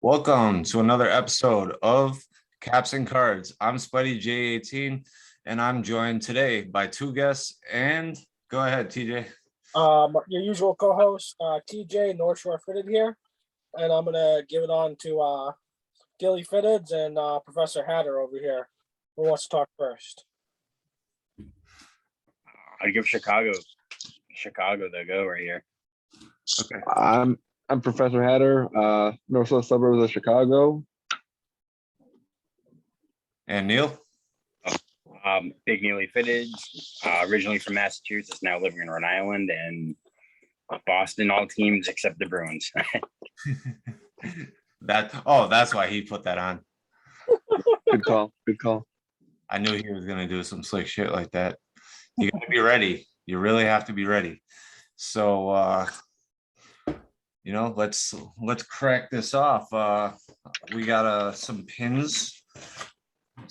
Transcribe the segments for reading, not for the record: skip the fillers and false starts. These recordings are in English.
Welcome to another episode of Caps and Cards. I'm Spuddy J18, and I'm joined today by two guests. And go ahead, TJ. Your usual co-host, TJ North Shore Fitted here, and I'm gonna give it on to Gilly Fitteds and Professor Hatter over here. Who wants to talk first? I'd give Chicago the go right here. Okay. I'm Professor Hatter, northwest suburbs of Chicago. And Neil. Big Neely Fitted, originally from Massachusetts, now living in Rhode Island, and Boston, all teams except the Bruins. That's why he put that on. Good call. I knew he was gonna do some slick shit like that. You gotta be ready. You really have to be ready. So let's crack this off. We got some pins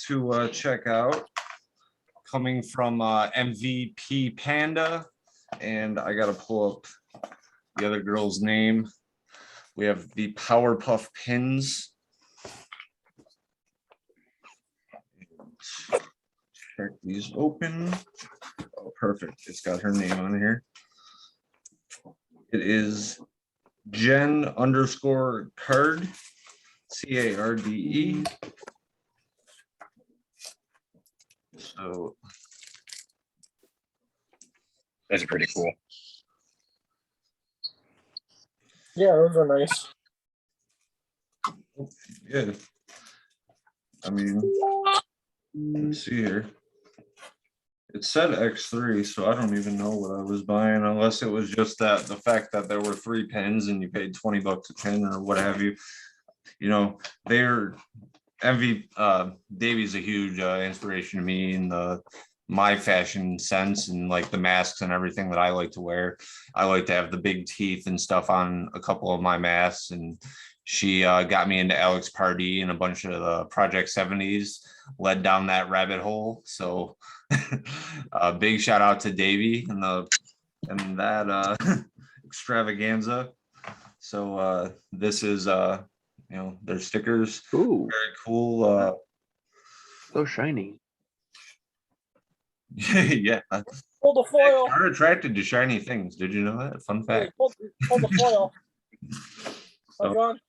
to check out coming from MVP Panda, and I gotta pull up the other girl's name. We have the Powerpuff pins. Check these open. Oh, perfect. It's got her name on here. It is Jen_card, CARDE. So That's pretty cool. Yeah, those are nice. yeah. I mean, let's see here. It said X3, so I don't even know what I was buying, unless it was just the fact that there were 3 pins and you paid $20 a pin or what have you. You know, they're Davy's a huge inspiration to me in my fashion sense and like the masks and everything that I like to wear. I like to have the big teeth and stuff on a couple of my masks, and she got me into Alex Pardee and a bunch of the Project 70s, led down that rabbit hole. So big shout out to Davey and that extravaganza. So this is their stickers. Ooh, Very cool. so shiny. Yeah. Pull the foil. Are attracted to shiny things. Did you know that? Fun fact. Pull the foil. So, John?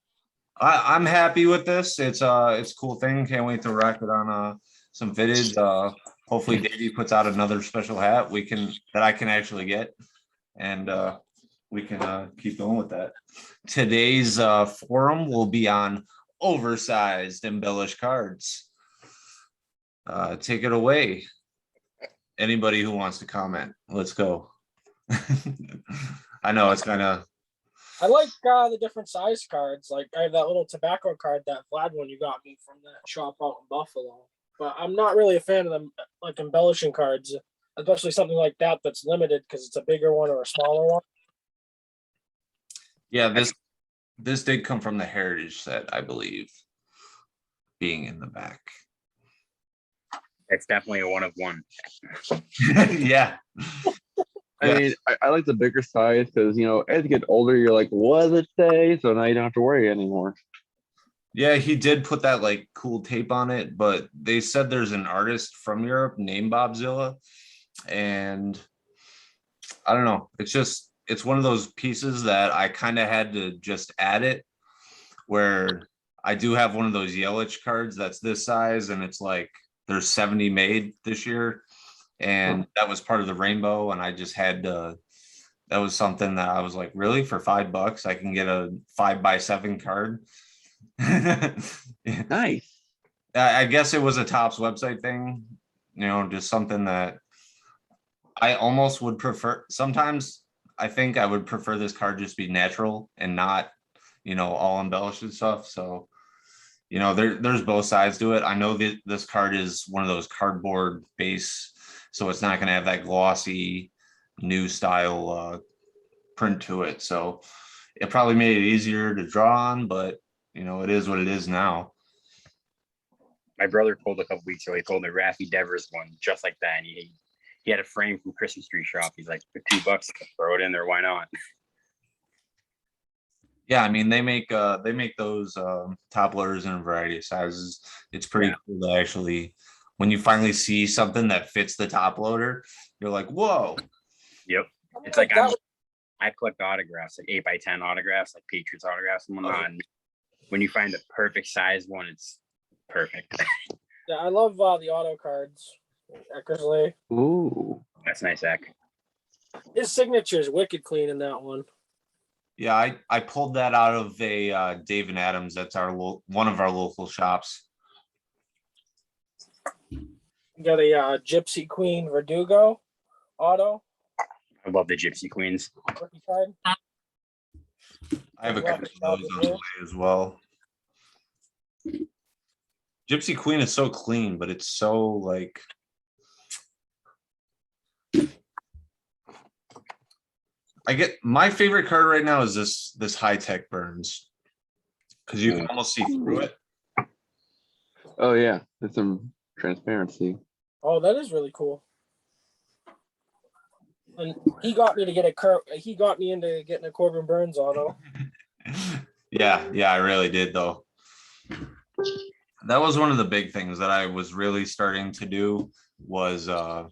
I'm happy with this. It's a cool thing. Can't wait to rock it on some fitted. Hopefully Davey puts out another special hat that I can actually get, and we can keep going with that. Today's forum will be on oversized embellished cards. Take it away. Anybody who wants to comment, let's go. I know it's kind of. I like the different size cards. Like I have that little tobacco card, that Vlad one you got me from that shop out in Buffalo. But I'm not really a fan of them, like embellishing cards, especially something like that that's limited because it's a bigger one or a smaller one. Yeah, this did come from the Heritage set, I believe, being in the back. It's definitely a one of one. Yeah. I mean, I like the bigger size because, as you get older, you're like, what does it say? So now you don't have to worry anymore. Yeah, he did put that like cool tape on it, but they said there's an artist from Europe named Bobzilla, and I don't know. It's one of those pieces that I kind of had to just add it, where I do have one of those Yelich cards that's this size, and it's like there's 70 made this year, and that was part of the rainbow, and I just had to. That was something that I was like, really, for $5 I can get a 5x7 card. Nice. I guess it was a Topps website thing, just something that I almost would prefer. Sometimes I think I would prefer this card just be natural and not, all embellished and stuff. So, there's both sides to it. I know that this card is one of those cardboard base, so it's not going to have that glossy new style print to it. So it probably made it easier to draw on, but it is what it is now. My brother pulled a couple weeks ago. He pulled a Raffy Devers one just like that, and he had a frame from Christmas tree shop. He's like, for $2, throw it in there. Why not? Yeah, I mean they make those top loaders in a variety of sizes. It's pretty Yeah. cool to actually when you finally see something that fits the top loader, you're like, whoa. Yep. I mean, It's like that I collect autographs, like 8x10 autographs, like Patriots autographs and whatnot. And when you find the perfect size one, it's perfect. yeah, I love the auto cards. Eckersley. Ooh. That's nice, Zach. His signature is wicked clean in that one. Yeah, I pulled that out of a Dave and Adams. That's one of our local shops. You got a Gypsy Queen Verdugo auto. I love the Gypsy Queens. Rookie card. I have a Rough couple of job those with on the you. way as well. Gypsy Queen is so clean, but it's so like I get my favorite card right now is this high tech Burns because you can almost see through it. Oh yeah, there's some transparency. Oh, that is really cool. And he got me to get he got me into getting a Corbin Burns auto. Yeah, I really did though. That was one of the big things that I was really starting to do was I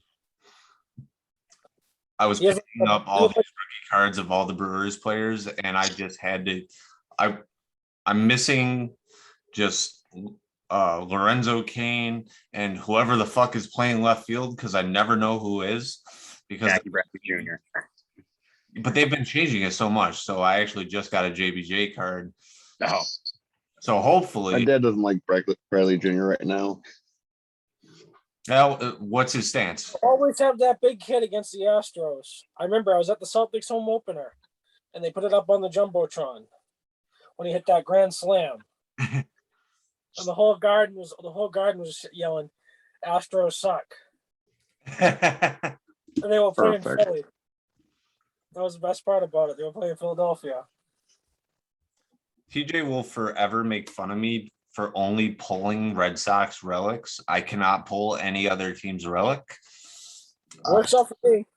was He has picking up all these rookie cards of all the Brewers players, and I just had to. I I'm missing just Lorenzo Kane and whoever the fuck is playing left field because I never know who is because Jackie Bradley Jr. but they've been changing it so much. So I actually just got a JBJ card. Oh, So My hopefully, dad doesn't like Bradley Jr. right now. now what's his stance? always have that big hit against the Astros. I remember I was at the Celtics home opener, and they put it up on the jumbotron when he hit that grand slam, and the whole garden was yelling, "Astros suck," and they were playing Perfect. Philly. That was the best part about it. They were playing Philadelphia. TJ will forever make fun of me for only pulling Red Sox relics. I cannot pull any other team's relic. Works out for me.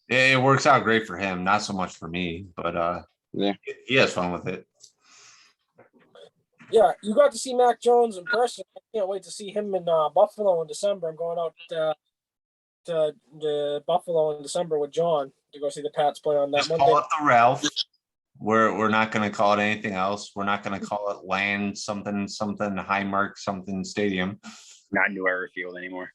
It works out great for him, not so much for me, but Yeah. he has fun with it. Yeah, you got to see Mac Jones in person. I can't wait to see him in Buffalo in December. I'm going out to Buffalo in December with John to go see the Pats play on that Just Monday. call it the Ralph. We're not going to call it anything else. We're not going to call it Land something Highmark something Stadium. not New Era Field anymore.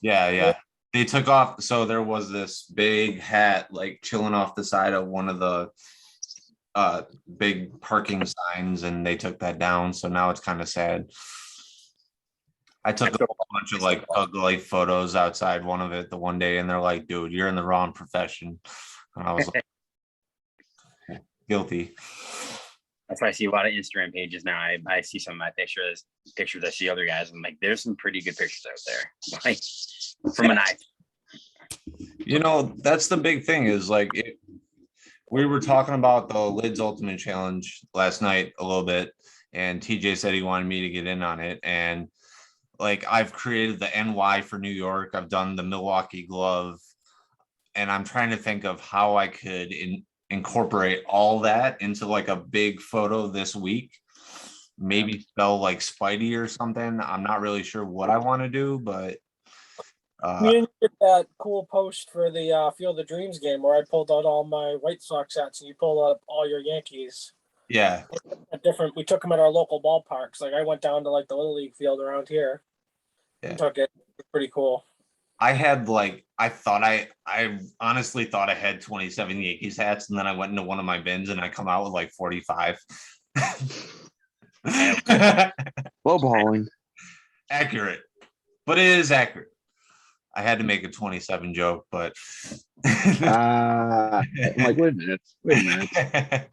Yeah. They took off. So there was this big hat like chilling off the side of one of the big parking signs, and they took that down. So now it's kind of sad. I took a bunch of like Thug Life photos outside one of it the one day, and they're like, dude, you're in the wrong profession. And I was like, guilty. That's why I see a lot of Instagram pages now. I see some of my pictures. I see other guys. I'm like, there's some pretty good pictures out there. Like from an eye. You know, that's the big thing is like we were talking about the Lids Ultimate Challenge last night a little bit, and TJ said he wanted me to get in on it. And like I've created the NY for New York, I've done the Milwaukee glove, and I'm trying to think of how I could incorporate all that into like a big photo this week. Maybe spell like Spidey or something. I'm not really sure what I want to do, but You didn't get that cool post for the Field of Dreams game where I pulled out all my White Sox hats and you pulled out all your Yankees. yeah. We took them at our local ballparks. Like I went down to like the Little League field around here. Yeah. And took it. It's pretty cool. I had like I honestly thought I had 27 Yankees hats, and then I went into one of my bins and I come out with like 45. Lowballing. Accurate, but it is accurate. I had to make a 27 joke, but I'm like, wait a minute.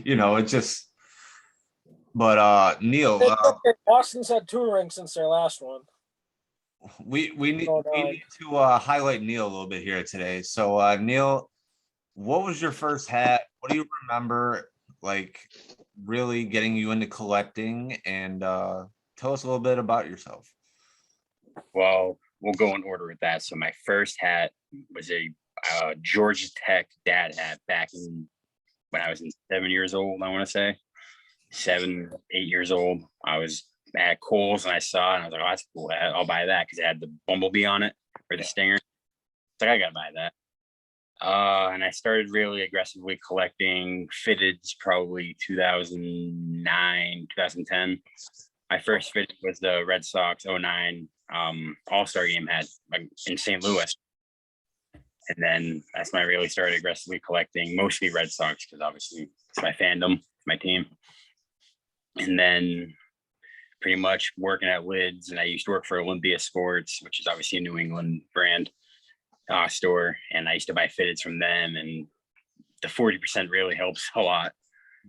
You know, it just. But Neil, Boston's had 2 rings since their last one. we need to highlight Neil a little bit here today. So Neil, what was your first hat? What do you remember like really getting you into collecting? And tell us a little bit about yourself. Well, we'll go in order with that. So my first hat was a Georgia Tech dad hat back in when I was 7 years old, I want to say 7, 8 years old. I was at Kohl's and I saw it and I was like, oh, that's cool. I'll buy that because it had the bumblebee on it or the stinger. It's like, I gotta buy that. And I started really aggressively collecting fitteds probably 2009, 2010. My first fitted was the Red Sox 09 All-Star game had in St. Louis. And then that's when I really started aggressively collecting, mostly Red Sox, because obviously it's my fandom, my team. And then pretty much working at Lids, and I used to work for Olympia Sports, which is obviously a New England brand store. And I used to buy fitteds from them, and the 40% really helps a lot.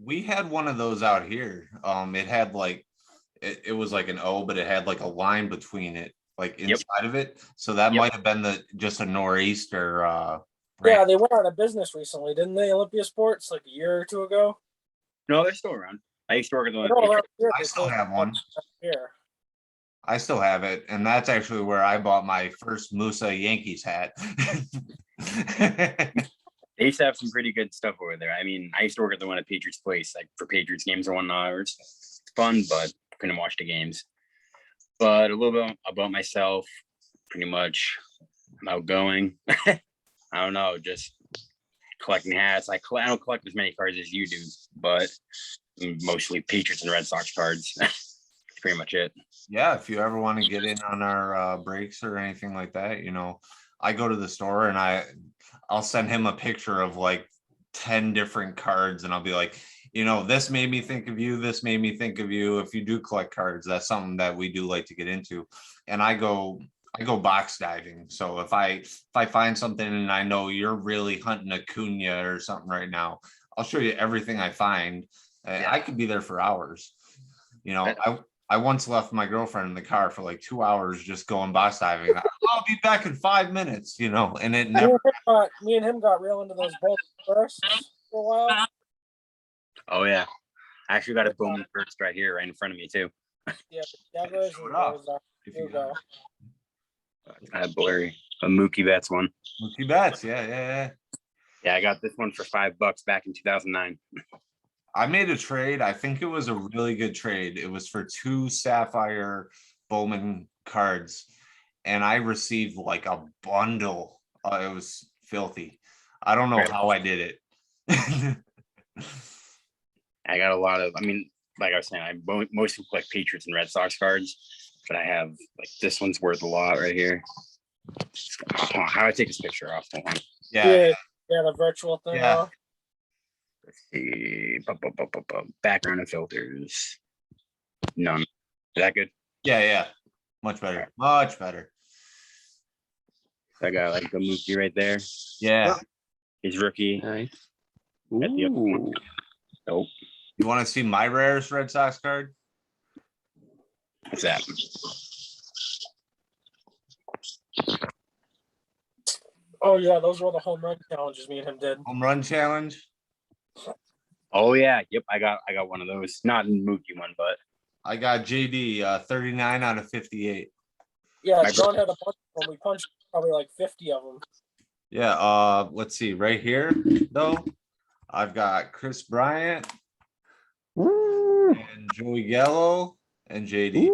We had one of those out here. It had like, it was like an O, but it had like a line between it, like inside of it. So that might have been just a nor'easter. Yeah, they went out of business recently, didn't they? Olympia Sports, like a year or two ago. No, they're still around. I used to work at the I still have one. Here. I still have it, and that's actually where I bought my first Musa Yankees hat. They used to have some pretty good stuff over there. I mean, I used to work at the one at Patriots Place, like for Patriots games or whatnot. It was fun, but couldn't watch the games. But a little bit about myself, pretty much I'm outgoing. I don't know, just collecting hats. I don't collect as many cards as you do, but mostly Patriots and Red Sox cards. That's pretty much it. Yeah, if you ever want to get in on our breaks or anything like that, I go to the store and I'll send him a picture of like 10 different cards, and I'll be like, this made me think of you. This made me think of you. If you do collect cards, that's something that we do like to get into. And I go box diving. So if I find something and I know you're really hunting a Cunha or something right now, I'll show you everything I find. I could be there for hours. I once left my girlfriend in the car for like 2 hours just going box diving. I'll be back in 5 minutes, and it never. Me and him got real into those Bowman first for a while. Oh yeah, I actually got a Bowman first right here, right in front of me too. Yeah, Devers and Hugo. Blurry, a Mookie Betts one. Mookie Betts, yeah. Yeah, I got this one for $5 back in 2009. I made a trade. I think it was a really good trade. It was for 2 Sapphire Bowman cards, and I received like a bundle. It was filthy. I don't know how I did it. I got a lot of, like I was saying, I mostly collect Patriots and Red Sox cards, but I have like this one's worth a lot right here. How do I take this picture off? Hold on. Yeah, the virtual thing. Yeah. Let's see. Background and filters. None. Is that good? Yeah. Much better. Much better. I got like the Mookie right there. Yeah. He's rookie. Nice. Ooh. Nope. You want to see my rarest Red Sox card? What's that? Oh yeah, those were the home run challenges me and him did. Home run challenge. Oh yeah, yep. I got one of those. Not in Mookie one, but I got JD 39 out of 58. Yeah, John had a bunch when we punched probably like 50 of them. Yeah. Let's see. Right here, though, I've got Chris Bryant and Joey Gallo and JD.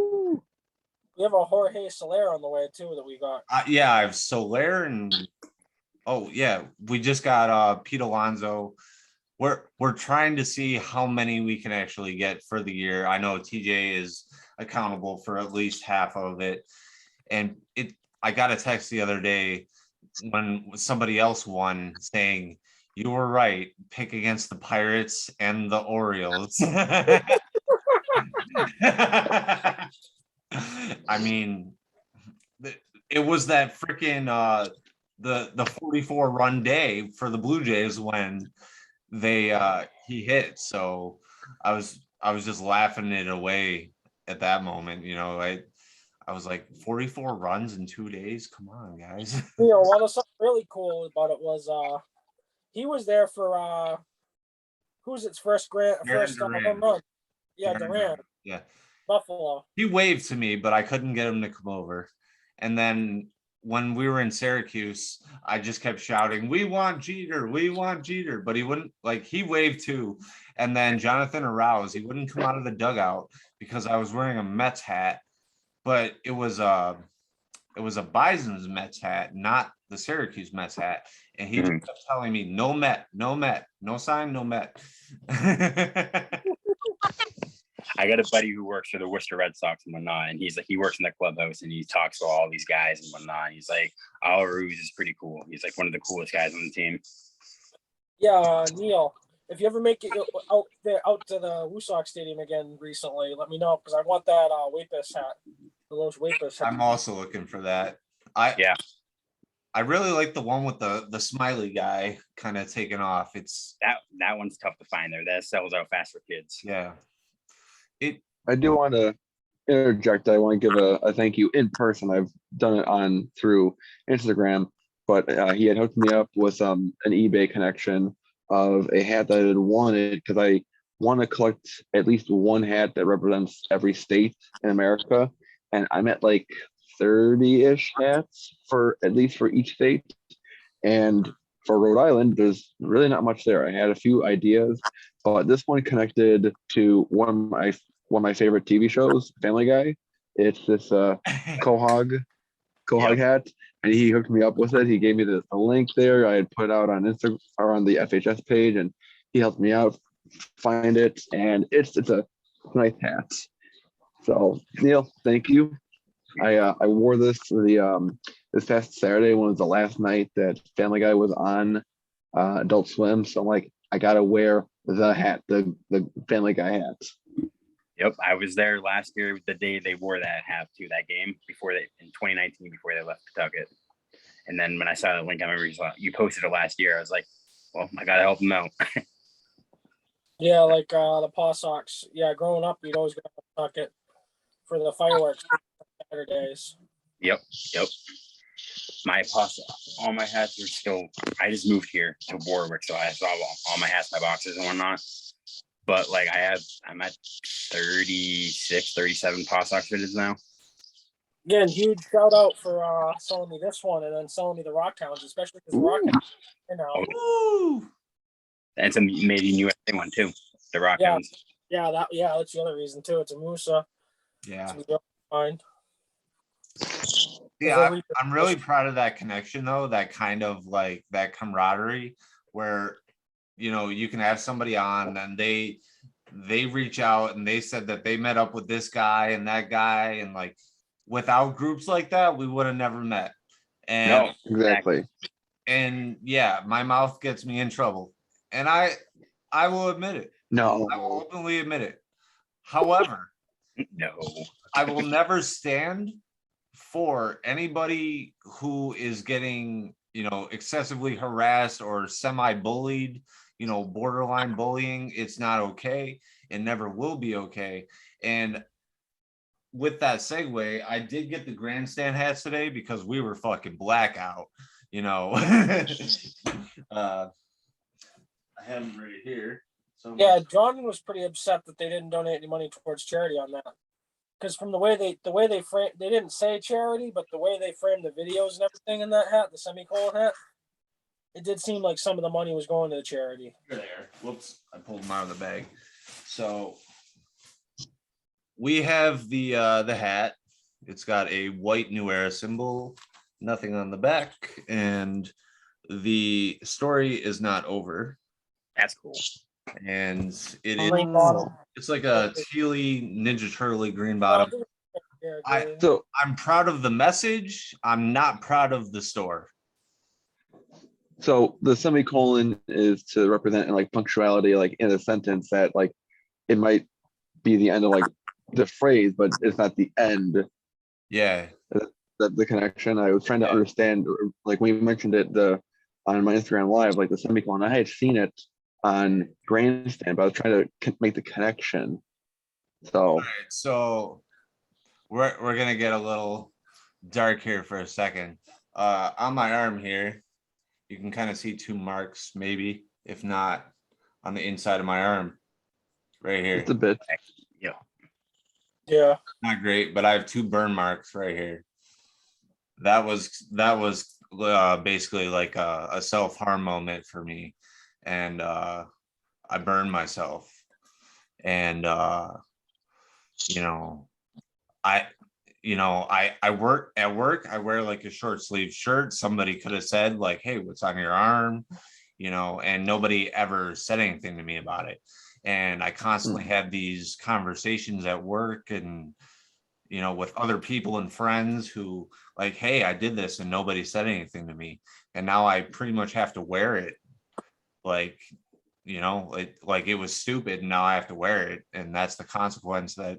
We have a Jorge Soler on the way too that we got. Yeah, I have Soler and we just got Pete Alonso. We're trying to see how many we can actually get for the year. I know TJ is accountable for at least half of it. And I got a text the other day when somebody else won saying, you were right, pick against the Pirates and the Orioles. I mean, it was that freaking the 44 run day for the Blue Jays when he hit. So I was just laughing it away at that moment. I was like, 44 runs in 2 days. Come on, guys. One of something really cool about it was he was there for who's its first home run. Yeah, Durant. Yeah. Buffalo. He waved to me, but I couldn't get him to come over. And then when we were in Syracuse, I just kept shouting, "We want Jeter, we want Jeter," but he wouldn't, like, he waved too. And then Jonathan Arouse, he wouldn't come out of the dugout because I was wearing a Mets hat, but it was a Bison's Mets hat, not the Syracuse Mets hat. And he just Mhm. kept telling me, "No Met, no Met, no sign, no Met." I got a buddy who works for the Worcester Red Sox and whatnot, and he's like, he works in the clubhouse and he talks to all these guys and whatnot. He's like, Ruse is pretty cool. He's like one of the coolest guys on the team. Yeah, Neil, if you ever make it out there, out to the Woo Sox Stadium again recently, let me know because I want that Wapis hat, the Los Wapis hat. I'm also looking for that. Yeah. I really like the one with the smiley guy kind of taking off. It's That one's tough to find there. That sells out fast for kids. yeah. I do want to interject. I want to give a thank you in person. I've done it through Instagram, but he had hooked me up with an eBay connection of a hat that I had wanted because I want to collect at least one hat that represents every state in America, and I'm at like 30-ish hats for at least for each state. And for Rhode Island, there's really not much there. I had a few ideas, but this one connected to one of my favorite TV shows, Family Guy. It's this Quahog Yep. hat, and he hooked me up with it. He gave me the link there. I had put it out on Instagram or on the FHS page, and he helped me out find it. And it's a nice hat. So Neil, thank you. I wore this this past Saturday when it was the last night that Family Guy was on Adult Swim. So I'm like, I gotta wear the hat, the Family Guy hat. Yep, I was there last year, the day they wore that hat to that game in 2019 before they left Pawtucket. And then when I saw the link, I remember you posted it last year. I was like, well, I gotta help them out. Yeah, like the Paw Sox. Yeah, growing up, you'd always go to Pawtucket for the fireworks Saturdays. Yep. My all my hats are still. I just moved here to Warwick, so I saw all my hats, my boxes, and whatnot. But like I'm at 36, 37 Paw Sox fitteds now. Again, huge shout out for selling me this one and then selling me the Rock Hounds, especially because Rock Hounds, you know. Woo! And it's a made in USA one too. The Rock Hounds. Yeah, that's the other reason too. It's a Musa. Yeah. Fine. Yeah, I'm really proud of that connection though, that kind of like that camaraderie where, you know, you can have somebody on and they reach out and they said that they met up with this guy and that guy, and like without groups like that, we would have never met. And No, Exactly. and yeah, my mouth gets me in trouble. And I will admit it. No. I will openly admit it. However, no. I will never stand for anybody who is getting, you know, excessively harassed or semi-bullied, you know, borderline bullying. It's not okay. It never will be okay. And with that segue, I did get the grandstand hats today because we were fucking blackout, you know. I have them right here. So yeah, John was pretty upset that they didn't donate any money towards charity on that. Because from the way they framed, they didn't say charity, but the way they framed the videos and everything in that hat, the semicolon hat, it did seem like some of the money was going to the charity. there. Whoops, I pulled them out of the bag. So we have the hat. It's got a white New Era symbol, nothing on the back, and the story is not over. That's cool. And Green bottom. it's like a tealy Ninja Turtle green bottom. Yeah, I'm proud of the message. I'm not proud of the store. So the semicolon is to represent like punctuality, like in a sentence that like it might be the end of like the phrase, but it's not the end. Yeah. The connection. I was trying to understand, like when you mentioned it on my Instagram live, like the semicolon. I had seen it on Grandstand, but I was trying to make the connection. So, all right, so we're gonna get a little dark here for a second. On my arm here, you can kind of see two marks, maybe, if not on the inside of my arm, right here. it's a bit. Yeah. Not great, but I have two burn marks right here. basically like a self-harm moment for me. And I burned myself. And you know, I I work at work, I wear like a short sleeve shirt. Somebody could have said like, hey, what's on your arm? And nobody ever said anything to me about it. And I constantly had these conversations at work and with other people and friends who like, hey, I did this and nobody said anything to me. And now I pretty much have to wear it. Like, it was stupid. And now I have to wear it. And that's the consequence that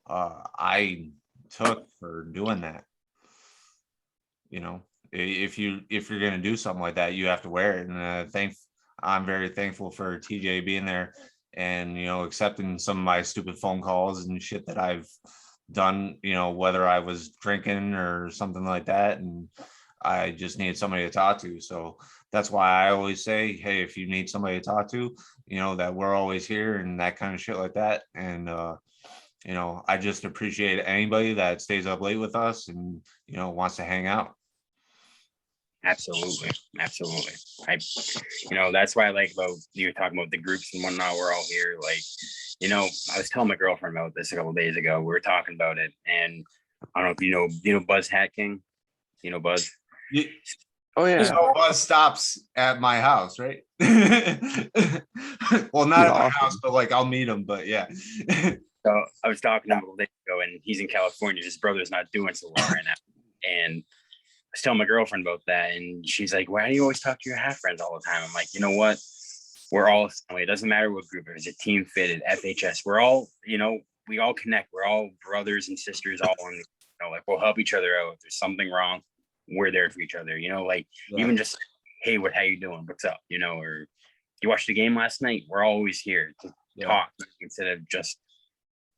I took for doing that. If you're going to do something like that, you have to wear it. And I'm very thankful for TJ being there and, accepting some of my stupid phone calls and shit that I've done, whether I was drinking or something like that. And I just needed somebody to talk to. So that's why I always say, hey, if you need somebody to talk to, that we're always here and that kind of shit like that. And, I just appreciate anybody that stays up late with us and, wants to hang out. Absolutely. That's why I like about you were talking about the groups and whatnot. We're all here. Like, I was telling my girlfriend about this a couple of days ago. We were talking about it, and I don't know if you know Buzz Hat King. Buzz. Oh yeah. So Buzz stops at my house, right? Well, not at my house, but like I'll meet him. But yeah. So I was talking to him a little day ago, and he's in California. His brother's not doing so well right now, and I was telling my girlfriend about that, and she's like, "Why do you always talk to your hat friends all the time?" I'm like, you know what? We're all family. It doesn't matter what group. If it's a Team Fitted, FHS, we're all, we all connect. We're all brothers and sisters. All in, like we'll help each other out. If there's something wrong, we're there for each other. Even just, hey, how you doing? What's up? Or you watched the game last night? We're always here to talk instead of just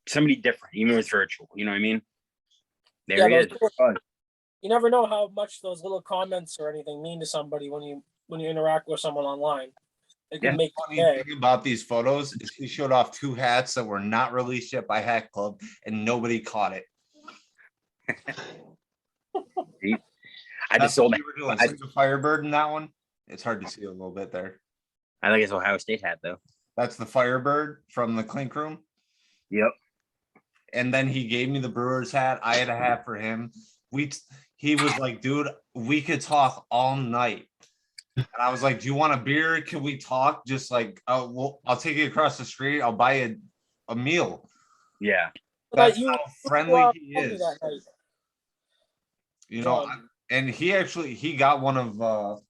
somebody different, even if it's virtual. You know what I mean? There he is. You never know how much those little comments or anything mean to somebody when you interact with someone online. It can make funny thing about these photos is he showed off 2 hats that were not released yet by Hat Club, and nobody caught it. I just sold. You were doing the Firebird in that one. It's hard to see a little bit there. I think it's Ohio State hat though. That's the Firebird from the Clink Room. Yep. And then he gave me the Brewers hat. I had a hat for him. He was like, dude, we could talk all night. And I was like, do you want a beer? Can we talk? Just like, I'll take you across the street. I'll buy you a meal. Yeah. That's how friendly he is. And he got one of,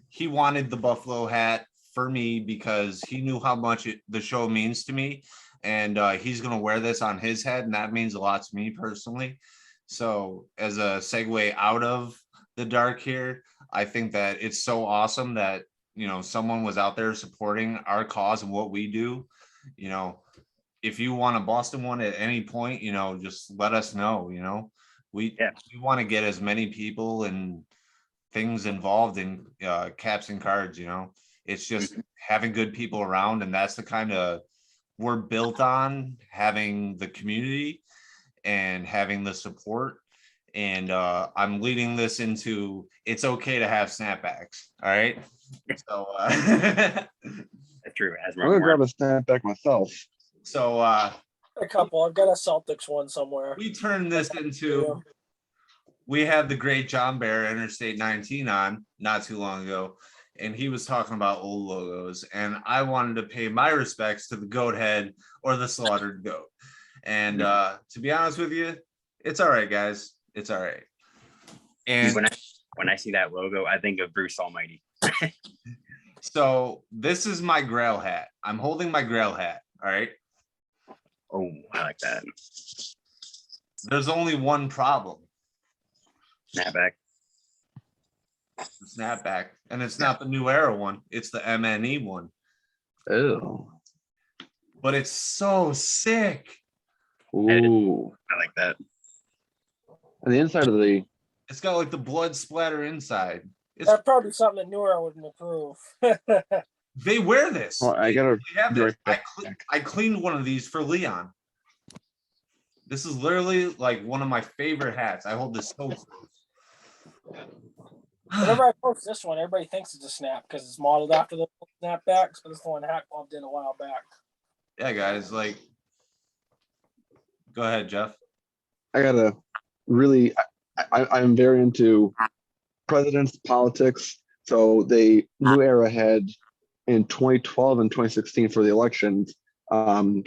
he wanted the Buffalo hat for me because he knew how much the show means to me. And he's going to wear this on his head. And that means a lot to me personally. So as a segue out of the dark here, I think that it's so awesome that, someone was out there supporting our cause and what we do. If you want a Boston one at any point, just let us know. We want to get as many people and things involved in caps and cards. It's just having good people around, and that's the kind of we're built on, having the community and having the support. And I'm leading this into it's okay to have snapbacks. All right. So that's true. I'm gonna grab a snapback myself. So a couple. I've got a Celtics one somewhere. We turned this into we had the great John Bear Interstate 19 on not too long ago, and he was talking about old logos, and I wanted to pay my respects to the goat head or the slaughtered goat. And to be honest with you, it's all right, guys. It's all right. And when I see that logo, I think of Bruce Almighty. So this is my Grail hat. I'm holding my Grail hat. All right. Oh, I like that. There's only one problem. Snapback. The snapback. And it's not the New Era one. It's the MNE one. Oh. But it's so sick. Ooh. I like that. And the inside of it's got like the blood splatter inside. That's probably something that New Era wouldn't approve. They wear this. Oh, I gotta have this. I cleaned one of these for Leon. This is literally like one of my favorite hats. I hold this so close. Whenever I post this one, everybody thinks it's a snap because it's modeled after the snapbacks, but it's the one Hack Bob did a while back. Yeah, guys, like, go ahead, Jeff. I gotta really, I'm very into presidents, politics. So they New Era had in 2012 and 2016 for the elections, some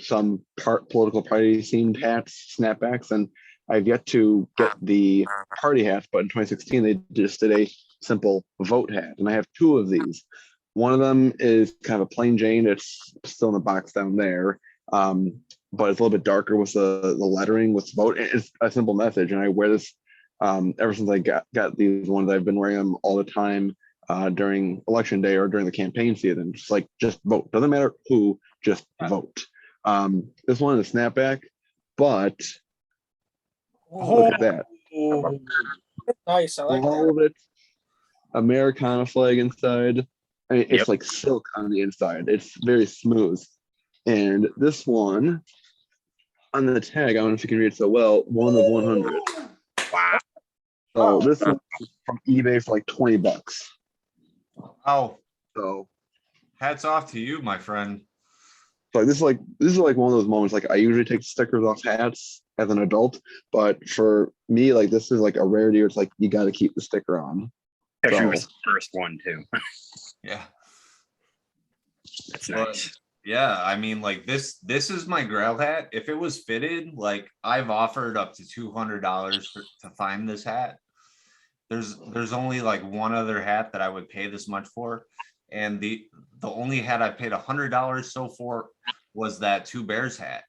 political party themed hats, snapbacks, and I've yet to get the party hats, but in 2016 they just did a simple vote hat, and I have two of these. One of them is kind of a plain Jane. It's still in the box down there, but it's a little bit darker with the lettering with vote. It's a simple message, and I wear this ever since I got these ones. I've been wearing them all the time during election day or during the campaign season. Just vote. Doesn't matter who, just vote. This one is a snapback, but look at that. Ooh. Nice. I like All that. of it, Americana flag inside. I mean, it's Yep. like silk on the inside. It's very smooth. And this one on the tag, I don't know if you can read it so well, 1 of 100. Wow. So this one from eBay for like $20. Oh, So hats off to you, my friend. So this is like one of those moments. Like I usually take stickers off hats as an adult, but for me, like this is like a rarity. Where it's like you got to keep the sticker on. Especially So- was the first one too. Yeah. That's But nice. yeah, I mean, like this is my grail hat. If it was fitted, like I've offered up to $200 to find this hat. There's only like one other hat that I would pay this much for, and the only hat I paid $100 so for was that Two Bears hat,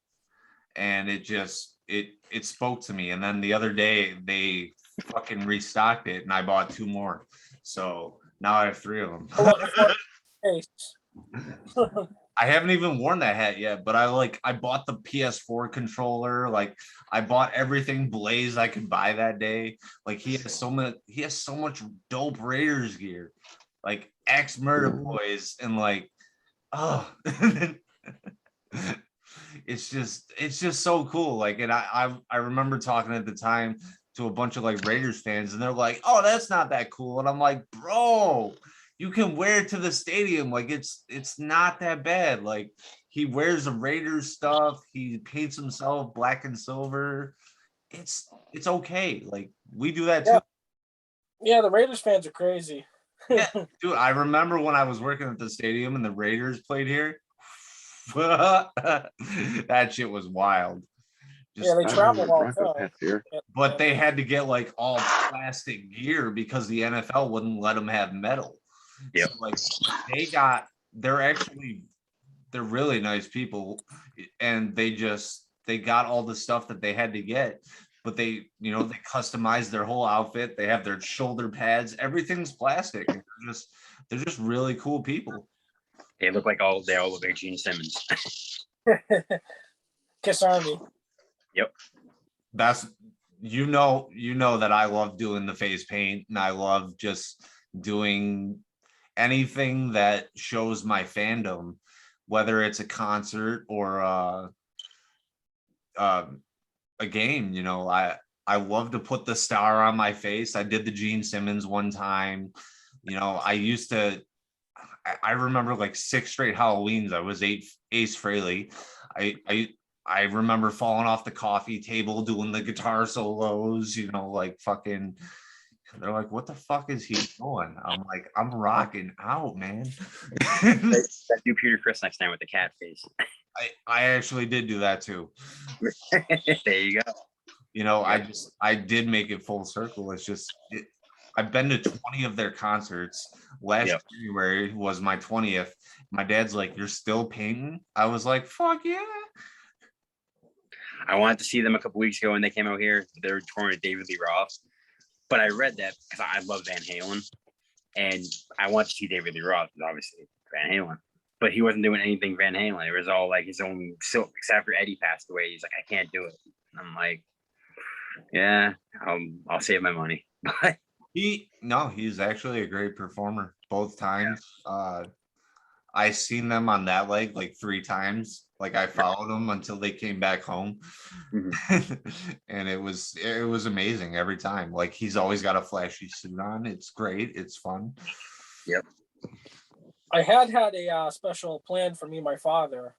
and it just it spoke to me. And then the other day they fucking restocked it, and I bought two more, so now I have three of them. I haven't even worn that hat yet, but I bought the PS4 controller. Like I bought everything Blaze I could buy that day. Like he has so much dope Raiders gear, like ex Murder Boys, and like, oh, it's just so cool. Like, and I remember talking at the time to a bunch of like Raiders fans, and they're like, oh, that's not that cool. And I'm like, bro, you can wear it to the stadium. Like it's not that bad. Like he wears the Raiders stuff. He paints himself black and silver. It's okay. Like we do that too. Yeah, the Raiders fans are crazy. Yeah, dude. I remember when I was working at the stadium and the Raiders played here. That shit was wild. Yeah, they travel all the Broncos time. hats here. But they had to get like all plastic gear because the NFL wouldn't let them have metal. Yep. So like they're really nice people, and they got all the stuff that they had to get, but they customized their whole outfit. They have their shoulder pads, everything's plastic. They're just really cool people. They all look like Gene Simmons. Kiss Army. Yep. That's that I love doing the face paint, and I love just doing anything that shows my fandom, whether it's a concert or a game. I love to put the star on my face. I did the Gene Simmons one time. I remember like 6 straight Halloweens. I was Ace Frehley. I remember falling off the coffee table doing the guitar solos, like fucking, they're like, what the fuck is he doing? I'm like, I'm rocking out, man. That do Peter Chris next time with the cat face. I actually did do that too. There you go. I did make it full circle. I've been to 20 of their concerts. Last January was my 20th. My dad's like, you're still painting? I was like, fuck yeah. I wanted to see them a couple weeks ago when they came out here. They were touring with David Lee Roth. But I read that because I love Van Halen. And I want to see David Lee Roth, obviously Van Halen. But he wasn't doing anything Van Halen. It was all like his own silk, except for Eddie passed away. He's like, I can't do it. And I'm like, yeah, I'll save my money. But he's actually a great performer both times. I seen them on that leg like 3 times, Like I followed them until they came back home. And it was amazing every time. Like he's always got a flashy suit on. It's great. It's fun. Yep. I had a special plan for me and my father.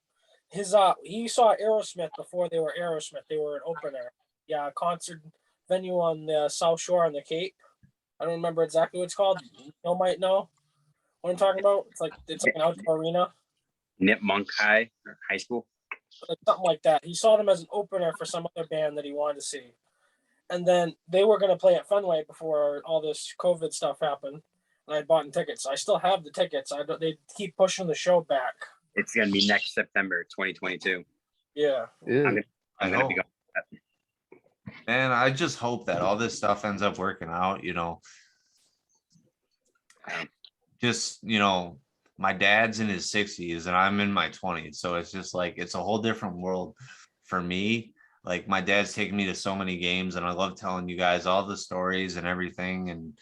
His he saw Aerosmith before they were Aerosmith. They were an opener. Yeah, a concert venue on the South Shore on the Cape. I don't remember exactly what it's called. You might know what I'm talking about. It's like an outdoor arena. Nip Monk High School. Like something like that. He saw them as an opener for some other band that he wanted to see. And then they were going to play at Fenway before all this COVID stuff happened. And I bought tickets. I still have the tickets. They keep pushing the show back. It's going to be next September, 2022. Yeah. I'm gonna be going. Man, I just hope that all this stuff ends up working out, you know. Just, you know, my dad's in his 60s and I'm in my 20s. So it's just like, it's a whole different world for me. Like my dad's taken me to so many games and I love telling you guys all the stories and everything. And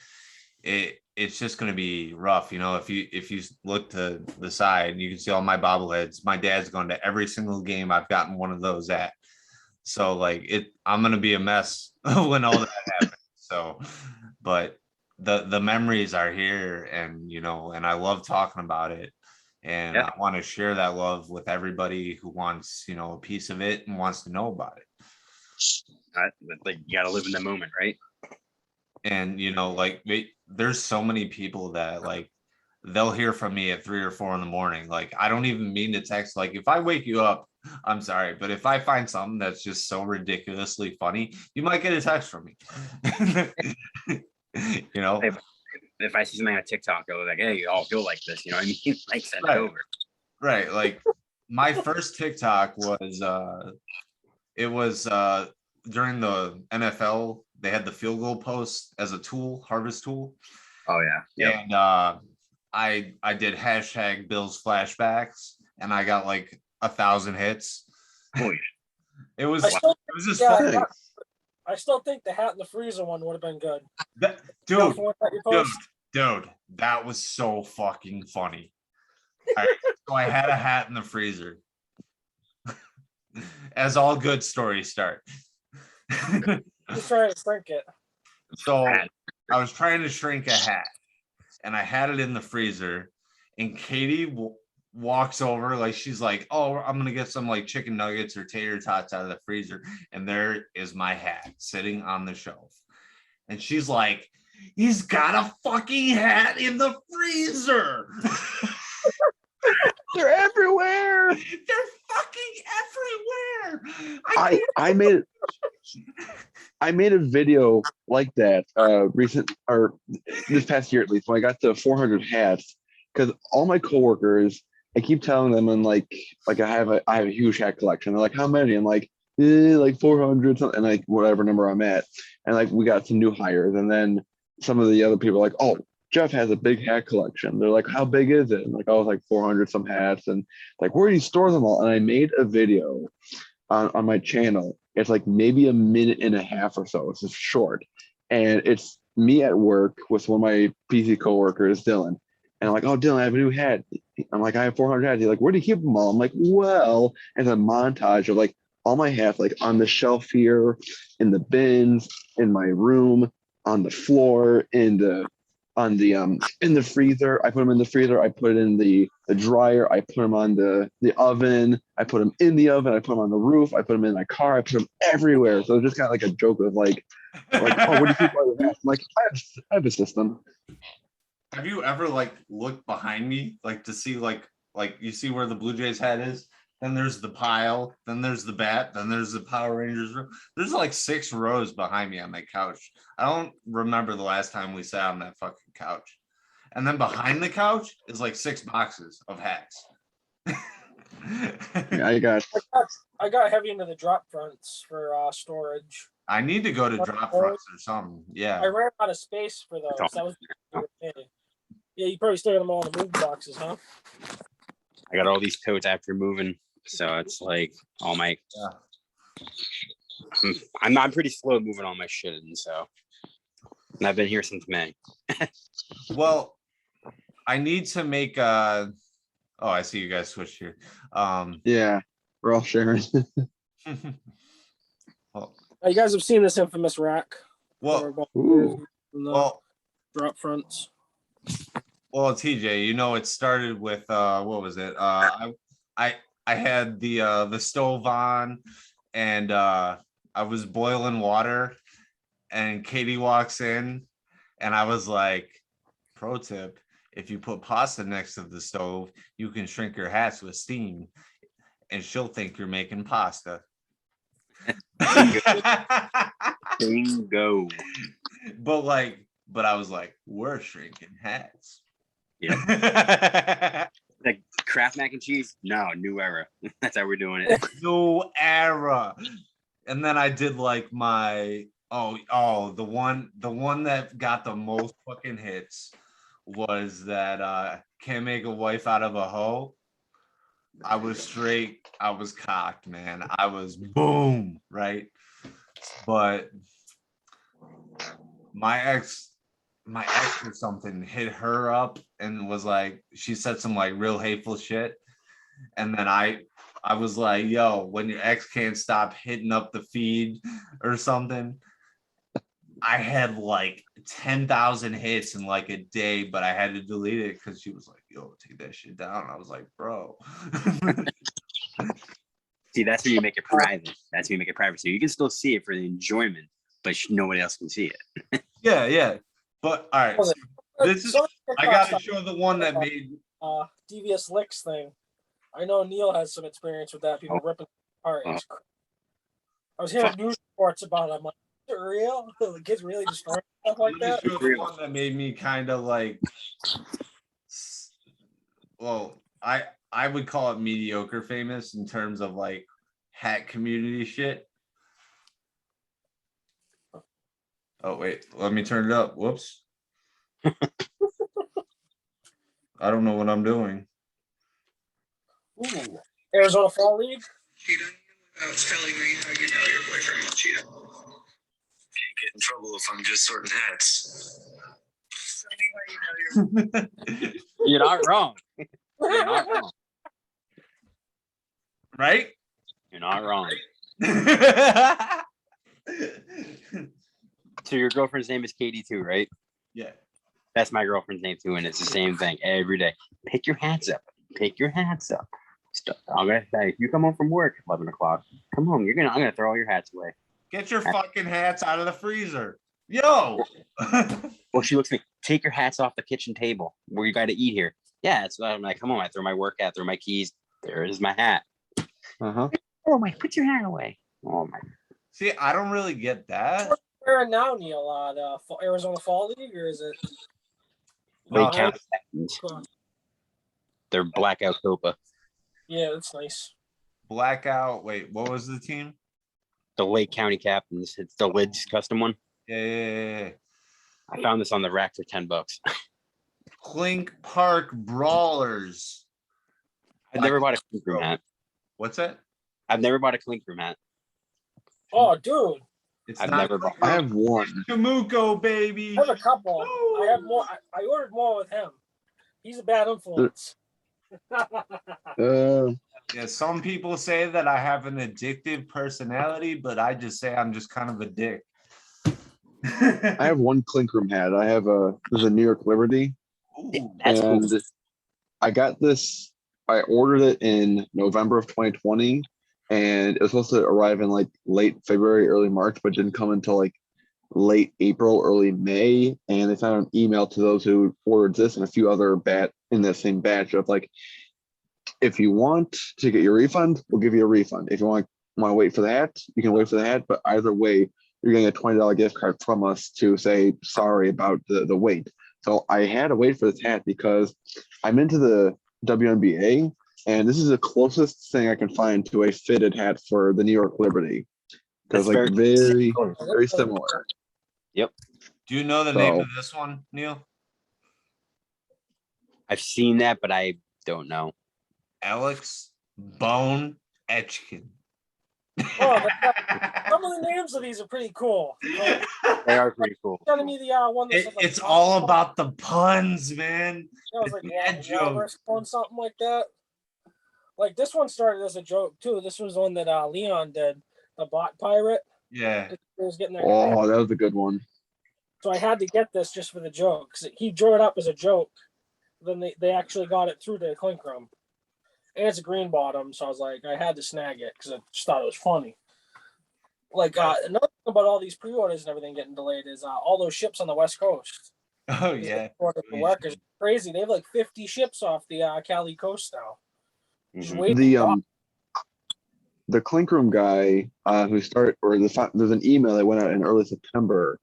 it's just going to be rough. You know, if you look to the side, you can see all my bobbleheads. My dad's gone to every single game I've gotten one of those at. So like I'm going to be a mess when all that happens. So, but the memories are here and, you know, and I love talking about it. And I want to share that love with everybody who wants, you know, a piece of it and wants to know about it. Like you got to live in the moment, right? And, you know, like there's so many people that like, they'll hear from me at 3 or 4 in the morning. Like, I don't even mean to text. Like, if I wake you up, I'm sorry, but if I find something that's just so ridiculously funny, you might get a text from me. You know, if I see something on TikTok, I'll be like, hey, you'll like this. You know what I mean? Like, send it over. Right. Like, my first TikTok was, during the NFL, they had the field goal post as a tool, harvest tool. Oh yeah. Yep. And I did hashtag Bills flashbacks and I got like 1,000 hits. Holy it was just yeah, fun. I still think the hat in the freezer one would have been good. Dude, that was so fucking funny. All right, so I had a hat in the freezer. As all good stories start. Just trying to shrink it. So I was trying to shrink a hat and I had it in the freezer and Katie walks over, like she's like, oh, I'm gonna get some like chicken nuggets or tater tots out of the freezer, and there is my hat sitting on the shelf, and she's like, he's got a fucking hat in the freezer. They're everywhere. They're fucking everywhere. I made a video like that this past year, at least, when I got to 400 hats, because all my coworkers, I keep telling them, and like I have a huge hat collection. They're like, how many? I'm like, like 400 something, and like whatever number I'm at. And like we got some new hires, and then some of the other people are like, oh, Jeff has a big hat collection. They're like, how big is it? And like, oh, it's like 400 some hats, and like, where do you store them all? And I made a video on my channel. It's like maybe a minute and a half or so. It's just short, and it's me at work with one of my PC coworkers, Dylan. And I'm like, oh, Dylan, I have a new hat. I'm like, I have 400 hats. He's like, where do you keep them all? I'm like, well, and a montage of like all my hats, like on the shelf here, in the bins, in my room, on the floor, in the freezer. I put them in the freezer. I put it in the dryer. I put them on the oven. I put them in the oven. I put them on the roof. I put them in my car. I put them everywhere. So it's just kind of like a joke of like, oh, where do you keep all your hats? I'm like, I have a system. Have you ever like looked behind me, like to see like you see where the Blue Jays hat is? Then there's the pile, then there's the bat, then there's the Power Rangers room. There's like 6 rows behind me on my couch. I don't remember the last time we sat on that fucking couch. And then behind the couch is like 6 boxes of hats. Yeah, I got heavy into the drop fronts for storage. I need to go to drop fronts or something. Yeah. I ran out of space for those. That was yeah, you probably still got them all in the moving boxes, huh? I got all these totes after moving, so it's like all my. I'm pretty slow moving all my shit in, so. And I've been here since May. Well, I need to make oh, I see you guys switched here. Yeah. We're all sharing. well, You guys have seen this infamous rack. well, Ooh. From the well, drop fronts. well, TJ, you know, it started with what was it? I had the stove on, and I was boiling water, and Katie walks in, and I was like, pro tip, if you put pasta next to the stove, you can shrink your hats with steam, and she'll think you're making pasta. Bingo. But I was like, we're shrinking hats. Yeah. Like Kraft mac and cheese? No, new era. That's how we're doing it. New era. And then I did like my the one that got the most fucking hits was that can't make a wife out of a hoe. I was cocked, man. I was boom, right? But my ex or something hit her up and was like, she said some like real hateful shit. And then I was like, yo, when your ex can't stop hitting up the feed or something. I had like 10,000 hits in like a day, but I had to delete it because she was like, yo, take that shit down. I was like, bro. See, that's when you make it private. That's when you make it private. So you can still see it for the enjoyment, but nobody else can see it. Yeah. But all right. This is I gotta show the one that made devious licks thing. I know Neil has some experience with that. People ripping apart. I was hearing news reports about it. I'm like, is it real? The kids really destroying stuff like that? Show the one that made me kind of like, well, I would call it mediocre famous in terms of like hat community shit. Oh wait, let me turn it up. Whoops. I don't know what I'm doing. Ooh. Arizona Fall League. Cheat on you without telling me how you know your boyfriend will cheat on you. Can't get in trouble if I'm just sorting hats. Tell me how you know your You're not wrong. You're not wrong. Right? You're not wrong. So your girlfriend's name is Katie too, right? Yeah. That's my girlfriend's name too, and it's the same thing every day. Pick your hats up. Pick your hats up. I'm gonna say, if you come home from work at 11 o'clock, come home. I'm gonna throw all your hats away. Get your fucking hats out of the freezer. Yo. Well, she looks at me. Take your hats off the kitchen table where you got to eat here. Yeah, it's I'm like, come on. I throw my work hat, throw my keys. There is my hat. Uh-huh. Oh my! Put your hat away. Oh my! See, I don't really get that. Where now, Neil? The Arizona Fall League, or is it? Lake No. County Captains. They're blackout Copa. Yeah, that's nice. Blackout. Wait, what was the team? The Lake County Captains. It's the Lids custom one. Yeah. I found this on the rack for $10. Clink Park Brawlers. I've never bought a clink room hat. What's that? I've never bought a clink room hat. Oh, dude. It's I've not never bought. I have one. Temuco, baby. I have a couple. I have more. I ordered more with him. He's a bad influence. Yeah, some people say that I have an addictive personality, but I just say I'm just kind of a dick. I have one clink room hat. There's a New York Liberty. Ooh, That's cool. And I got this, I ordered it in November of 2020, and it was supposed to arrive in like late February, early March, but didn't come until like late April, early May. And they sent an email to those who ordered this and a few other in the same batch of like, if you want to get your refund, we'll give you a refund. If you want to wait for the hat, you can wait for the hat, but either way, you're getting a $20 gift card from us to say sorry about the wait. So I had to wait for this hat because I'm into the WNBA, and this is the closest thing I can find to a fitted hat for the New York Liberty. Because like very, very similar. Yep. do you know the name of this one, Neil? I've seen that, but I don't know. Alex Bone Etchkin. Oh, some of the names of these are pretty cool. They are pretty cool. Sending me the one that's like, It's all about the puns, man. That was like Dad joke. walrus or something like that. Like this one started as a joke too. This was one that Leon did, the bot pirate. Yeah. It was getting their Oh, that was a good one. So I had to get this just for the joke. 'Cause he drew it up as a joke. Then they actually got it through to Clink Room. And it's a green bottom, so I was like, I had to snag it because I just thought it was funny. Like another thing about all these pre-orders and everything getting delayed is all those ships on the West Coast. Oh yeah. The work is crazy. They have like 50 ships off the Cali coast now. Just Mhm. waiting. The Clink Room guy who started, there's an email that went out in early September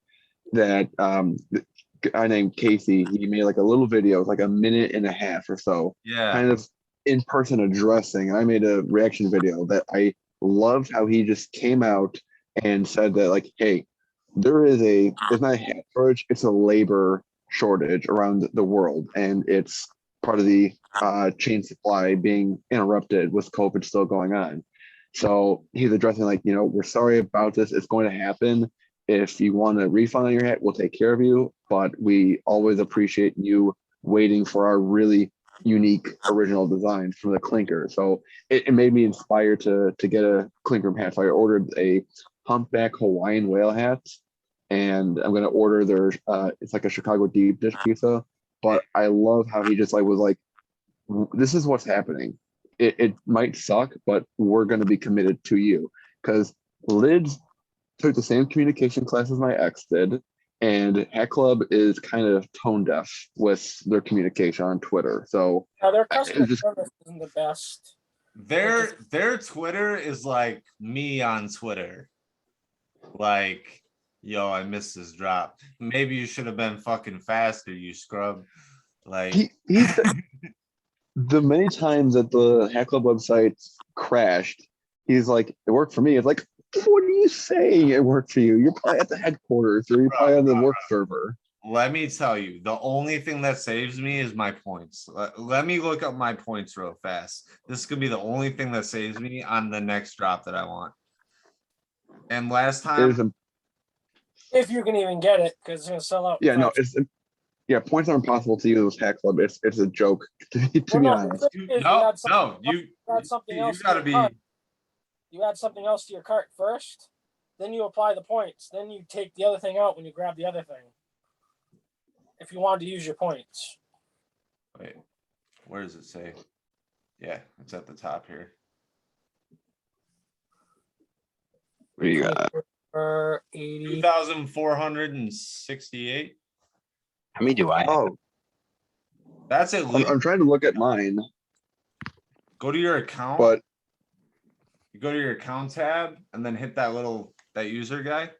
that the guy named Casey, he made like a little video, like a minute and a half or so, Yeah. kind of in person addressing. And I made a reaction video that I loved how he just came out and said that, like, hey, it's not a hat shortage, it's a labor shortage around the world. And it's part of the chain supply being interrupted with COVID still going on. So he's addressing, like, we're sorry about this. It's going to happen. If you want a refund on your hat, we'll take care of you. But we always appreciate you waiting for our really unique original design from the Clinker. So it made me inspired to get a Clinker hat. So I ordered a humpback Hawaiian whale hat, and I'm gonna order their it's like a Chicago deep dish pizza. But I love how he just was like, this is what's happening. It might suck, but we're going to be committed to you, because Lids took the same communication class as my ex did, and Hat Club is kind of tone deaf with their communication on Twitter. So Their customer service isn't the best. Their Twitter is like me on Twitter. Like, yo, I missed this drop. Maybe you should have been fucking faster, you scrub. Like he's the many times that the Hat Club website crashed, he's like, it worked for me. It's like, what are you saying? It worked for you. You're probably at the headquarters, or you're probably on the work server. Let me tell you, the only thing that saves me is my points. Let me look up my points real fast. This could be the only thing that saves me on the next drop that I want. And last time, if you can even get it, because it's gonna sell out. Yeah, no, points are impossible to use Hat Club. It's a joke, to be honest. you add something else. You gotta be. You add something else to your cart first, then you apply the points. Then you take the other thing out when you grab the other thing. If you wanted to use your points. Wait, where does it say? Yeah, it's at the top here. What do you got? 80. 2,468. How many do I have? Oh, That's it. I'm trying to look at mine, Go to your account. but You go to your account tab and then hit that user guy.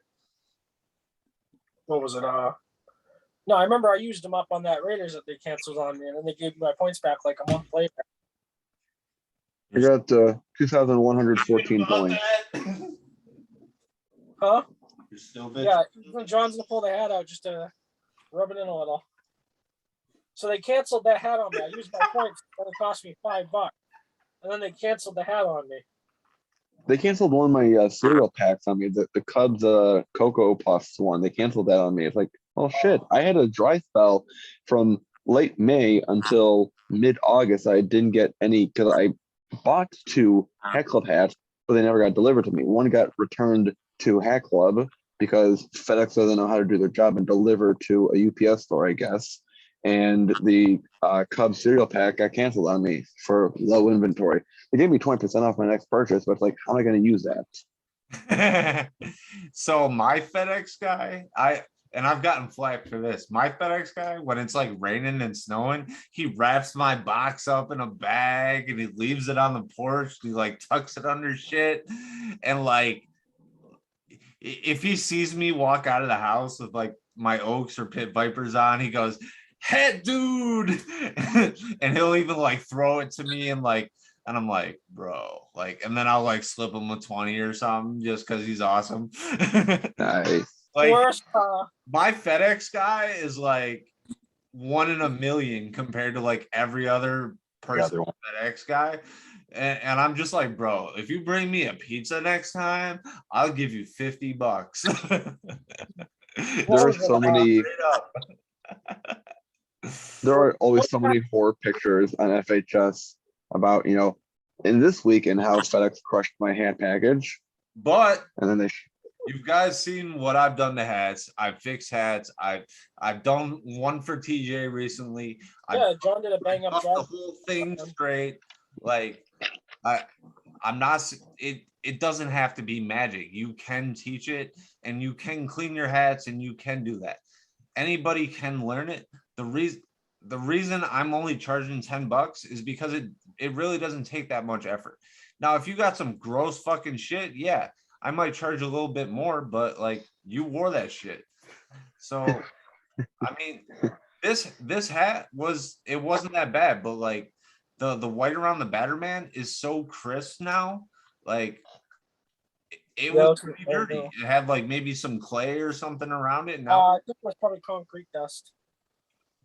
What was it? No, I remember I used them up on that Raiders that they canceled on me, and then they gave me my points back like a month later. I got 2,114 points. Huh? You're still Yeah, when John's gonna pull the hat out just to rub it in a little. So they canceled that hat on me. I used my points, but it cost me $5, and then they canceled the hat on me. They canceled one of my cereal packs on me, the Cubs Cocoa Puffs one. They canceled that on me. It's like, oh shit, I had a dry spell from late May until mid-August. I didn't get any, because I bought 2 Hat Club hats, but they never got delivered to me. One got returned to Hat Club because FedEx doesn't know how to do their job and deliver to a UPS store, I guess. And the Cubs cereal pack got canceled on me for low inventory. They gave me 20% off my next purchase, but it's like, how am I going to use that? So my FedEx guy, I've gotten flack for this. My FedEx guy, when it's like raining and snowing, he wraps my box up in a bag and he leaves it on the porch. He like tucks it under shit. And like, if he sees me walk out of the house with like my Oaks or Pit Vipers on, he goes, "Hey, dude," and he'll even like throw it to me and I'm like, bro, like, and then I'll like slip him a 20 or something just because he's awesome. Nice. Like, Worst, my FedEx guy is like 1 in a million compared to like every other person FedEx guy. And I'm just like, bro, if you bring me a pizza next time, I'll give you $50. There are so many. There are always so many horror pictures on FHS about, in this week and how FedEx crushed my hat package. But And then you guys seen what I've done to hats. I've fixed hats. I've done one for TJ recently. Yeah, John did a bang up got the job. whole thing straight. Like I'm not it doesn't have to be magic. You can teach it and you can clean your hats and you can do that. Anybody can learn it. The reason I'm only charging $10 is because it really doesn't take that much effort. Now, if you got some gross fucking shit, yeah, I might charge a little bit more, but like you wore that shit. So I mean, this hat wasn't that bad, but like the white around the Batterman is so crisp now. Like it Yeah, was that's pretty what I dirty. know. It had like maybe some clay or something around it. Now I think it was probably concrete dust.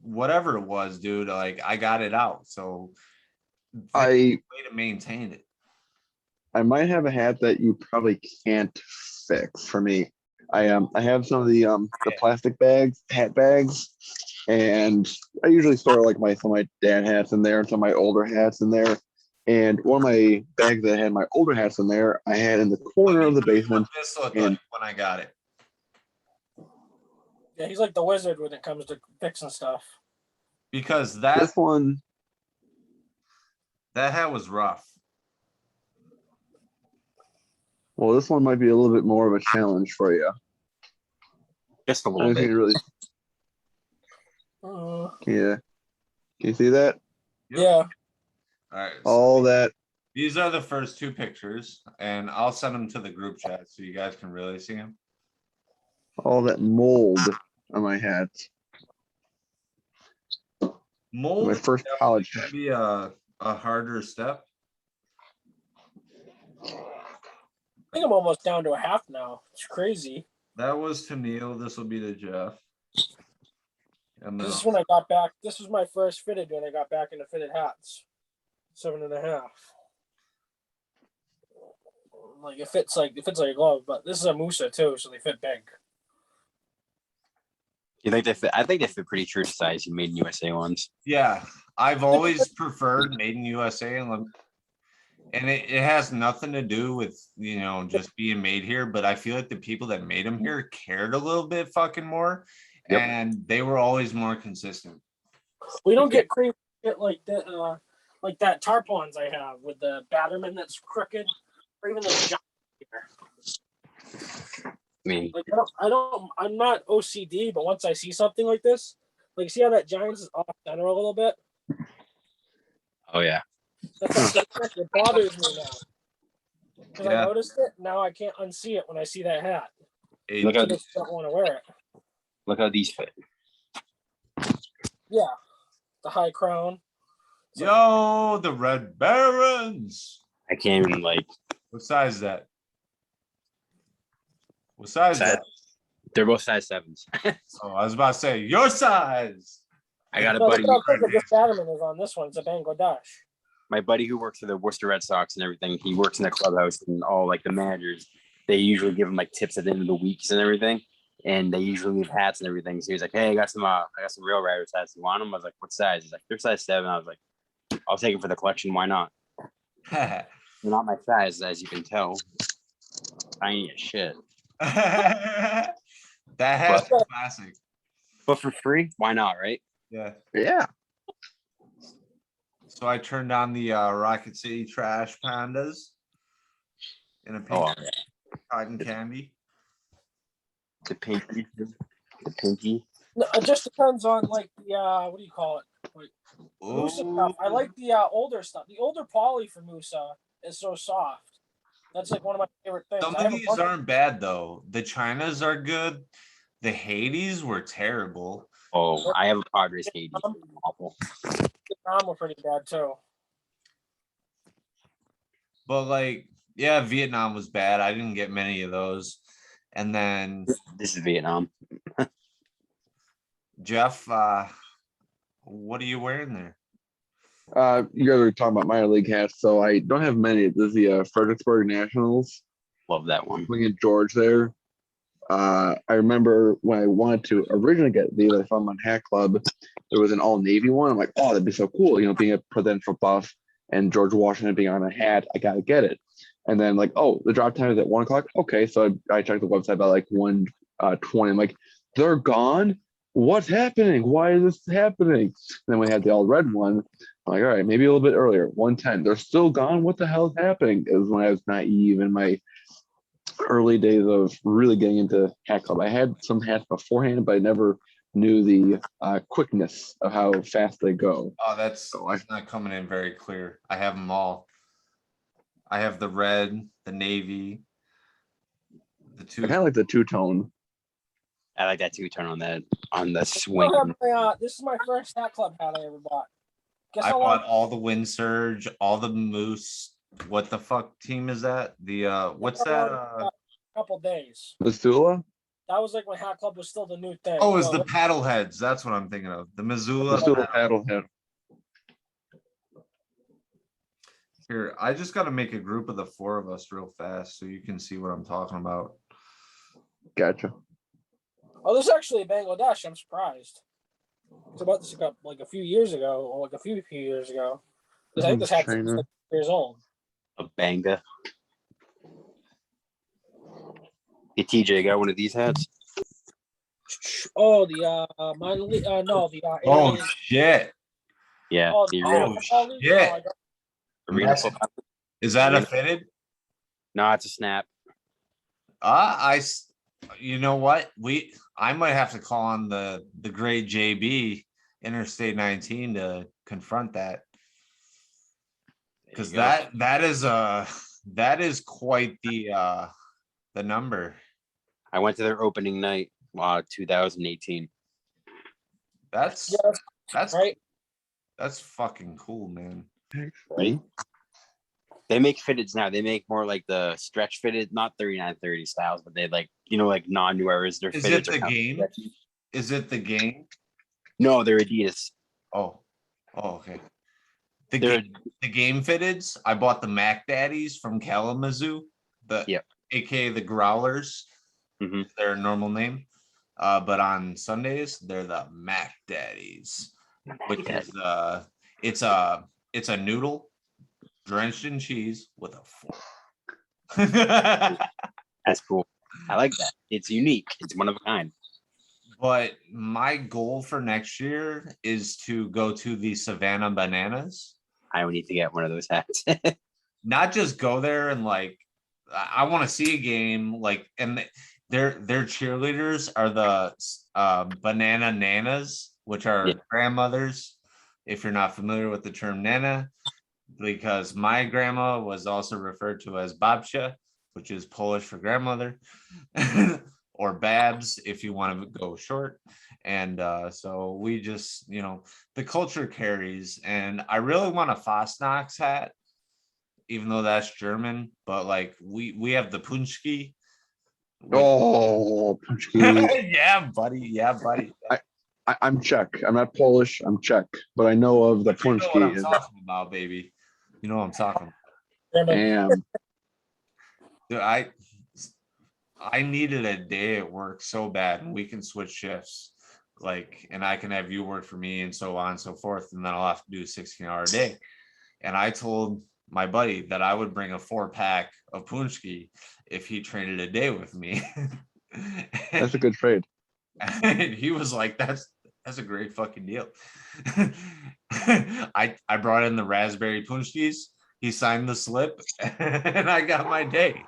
whatever it was, dude, like I got it out. So I way to maintain it. I might have a hat that you probably can't fix for me. I have some of the plastic bags, hat bags, and I usually store like some of my dad hats in there and some of my older hats in there. And one of my bags that had my older hats in there, I had in the corner of the basement. This looked and- like when I got it. Yeah, he's like the wizard when it comes to fixing stuff. Because This one, that hat was rough. well, this one might be a little bit more of a challenge for you. Just a I little don't think bit. you really, yeah. Can you see that? Yep. Yeah. All right. All that. These are the first two pictures, and I'll send them to the group chat so you guys can really see them. All that mold on my hats. Mold My first college hat. should be a harder step. I think I'm almost down to a half now. It's crazy. That was to Neil. This will be to Jeff. And then This is when I got back. This was my first fitted when I got back into fitted hats. 7.5. Like it fits like a glove, but this is a Musa too, so they fit big. You think they fit? I think they fit pretty true to size. You made in USA ones. yeah, I've always preferred made in USA, and it has nothing to do with just being made here. But I feel like the people that made them here cared a little bit fucking more, Yep. and they were always more consistent. We don't get crazy shit like that. Like that tarpaulins I have with the Batterman that's crooked, or even the giant. I mean, Like I'm not OCD, but once I see something like this, like see how that Giants is off center a little bit. oh yeah. It bothers me now because Yeah. I noticed it. Now I can't unsee it when I see that hat. Look I how just don't want to wear it. look how these fit. Yeah, the high crown. Yo, the Red Barons. I can't even like. What size is that? What size is that? They're both size 7s. Oh, I was about to say your size. I got a No, buddy. look how big this Batterman is on this one. It's a Bangladesh. My buddy who works for the Worcester Red Sox and everything. He works in the clubhouse and all like the managers. They usually give him like tips at the end of the weeks and everything. And they usually leave hats and everything. So he was like, "Hey, I got some real Riders hats. You want them?" I was like, "What size?" He's like, "They're size 7." I was like, "I'll take them for the collection. Why not?" They're not my size, as you can tell. Tiny as shit. That hat's classic. But for free, why not, right? Yeah. Yeah. So I turned on the Rocket City Trash Pandas in a pink Oh, cotton candy. the pinky. The pinky. No, it just depends on like the what do you call it? Like Musa stuff. I like the older stuff. The older poly for Musa is so soft. That's like one of my favorite things. Some I of have a these bunch aren't bad though. The Chinas are good. The Hades were terrible. Oh, I have a Padres Haiti. Awful. Vietnam were pretty bad too. But like, yeah, Vietnam was bad. I didn't get many of those. And then This is Vietnam. Jeff, what are you wearing there? You guys are talking about minor league hats, so I don't have many. This is the Fredericksburg Nationals. Love that one. Looking at George there. I remember when I wanted to originally get these, I found them on Hat Club. There was an all navy one. I'm like, oh, that'd be so cool, being a presidential buff. and George Washington being on a hat, I gotta get it. And then like, oh, the drop time is at 1 o'clock. Okay, so I checked the website by like 1:20. I'm like, they're gone. What's happening? Why is this happening? And then we had the all red one. I'm like, all right, maybe a little bit earlier, 1:10. They're still gone. What the hell is happening? It was when I was naive in my early days of really getting into Hat Club. I had some hats beforehand, but I never knew the quickness of how fast they go. Oh, that's not coming in very clear. I have them all. I have the red, the navy, the I two. kind of like the two-tone. I like that two-tone on the I swing. don't have this is my first Hat Club hat I ever bought. Guess I how bought long? all the Wind Surge, all the Moose. What the fuck team is that? The what's that? A couple days. Missoula? That was like when Hat Club was still the new thing. Oh, it's Well, the paddle heads. That's what I'm thinking of. The Missoula. Missoula paddle head. Here, I just got to make a group of the four of us real fast so you can see what I'm talking about. Gotcha. Oh, this is actually Bangladesh. I'm surprised. It's about this like a few years ago, or like a few years ago. I think this hat's like China. 6 years old. A banga. Hey TJ, got one of these hats? Oh, the no, the Oh alien. shit! Yeah. Oh, the the arena, Oh football league? shit! No, I don't- arena That's- football. Is that a fitted? No, it's a snap. You know what? I might have to call on the great JB Interstate 19 to confront that. Because that is quite the number. I went to their opening night, 2018. That's Yeah, that's right. that's fucking cool, man. Right? They make fitteds now. They make more like the stretch fitted, not 3930 styles, but they like, like non-new eras. Their Is fitteds it are the kind of game? stretchy. Is it the game? No, they're Adidas. Oh, okay. They're The game fitteds. I bought the Mac Daddies from Kalamazoo, Yep. aka the Growlers. Mhm. Their normal name. But on Sundays, they're the Mac Daddies, which is it's a noodle drenched in cheese with a fork. That's cool. I like that. It's unique. It's one of a kind. But my goal for next year is to go to the Savannah Bananas. I would need to get one of those hats. Not just go there and like I want to see a game like and their cheerleaders are the banana nanas, which are grandmothers. If you're not familiar with the term nana, because my grandma was also referred to as babcia, which is Polish for grandmother, or babs if you want to go short. And so we just, the culture carries. And I really want a Fastnax hat, even though that's German, but like we have the Punchki. Oh, Punchki. Yeah, buddy. Yeah, buddy. I'm Czech. I'm not Polish. I'm Czech, but I know of the You know what I'm Punchki. talking about, baby. You know what I'm talking about. Damn. Dude, I needed a day at work so bad, and we can switch shifts, like, and I can have you work for me and so on and so forth, and then I'll have to do a 16-hour day. And I told my buddy that I would bring a 4-pack of Punchki if he traded a day with me. That's a good trade. And he was like, that's a great fucking deal. I brought in the raspberry Punchkis. He signed the slip, and I got my day.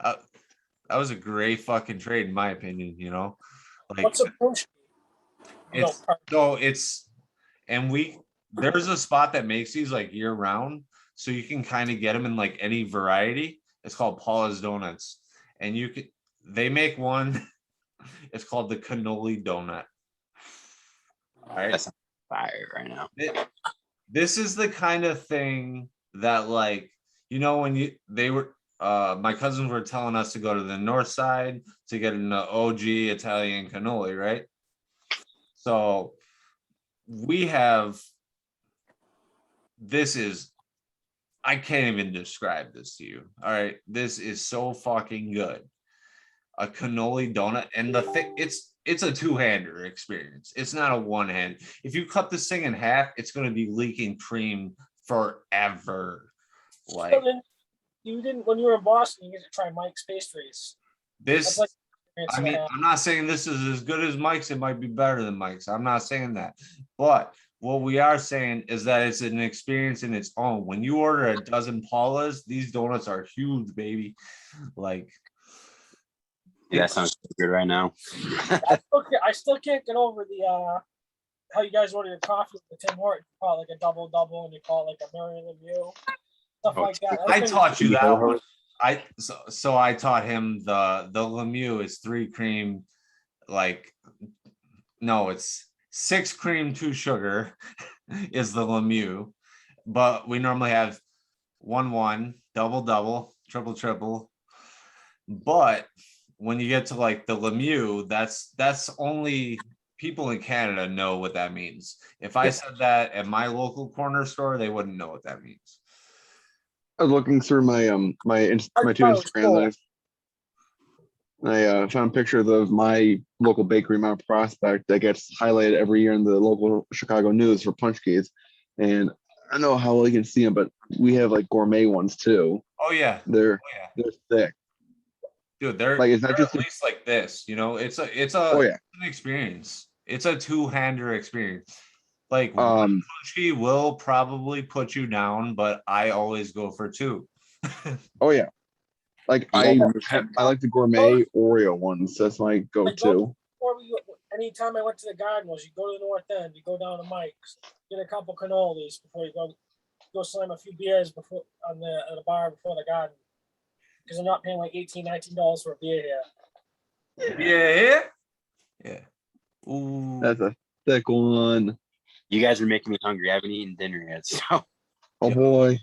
That was a great fucking trade, in my opinion. Like What's a Punchki? there's a spot that makes these like year round, so you can kind of get them in like any variety. It's called Paula's Donuts, and they make one. It's called the cannoli donut. All right, That's fire right now. This is the kind of thing that, like, when my cousins were telling us to go to the north side to get an OG Italian cannoli, right? So I can't even describe this to you. All right. This is so fucking good. A cannoli donut. And it's a two-hander experience. It's not a one-hand. If you cut this thing in half, it's going to be leaking cream forever. Like you didn't when you were in Boston. You get to try Mike's pastries. this. Like, I mean, I'm not saying this is as good as Mike's. It might be better than Mike's. I'm not saying that. But what we are saying is that it's an experience in its own. When you order a dozen Paulas, these donuts are huge, baby. Like, Yeah, that sounds good right now. I still can't get over the how you guys order your coffee at the Tim Hortons. You call it like a double, and you call it like a Mary Lemieux, stuff like that. I taught you that one. So I taught him the Lemieux is 3 cream, like no, it's 6 cream, 2 sugar is the Lemieux, but we normally have 1-1, double, triple. But when you get to like the Lemieux, that's only people in Canada know what that means. If I said that at my local corner store, they wouldn't know what that means. I was looking through my my two Instagrams, and I found pictures of my local bakery, Mount Prospect, that gets highlighted every year in the local Chicago news for punch keys. And I don't know how well you can see them, but we have like gourmet ones too. Oh yeah, they're thick, dude. They're like, it's not just at least like this, you know. It's oh yeah, an experience. It's a two-hander experience. Like one punch key will probably put you down, but I always go for 2. oh yeah. Like I like the gourmet Oreo ones. That's my go-to. Anytime I went to the garden, was you go to the North End, you go down to Mike's, get a couple cannolis before you go slam a few beers before at the bar before the garden, because I'm not paying like $18-19 for a beer here. Yeah. Ooh. That's a thick one. You guys are making me hungry. I haven't eaten dinner yet, so. Oh boy.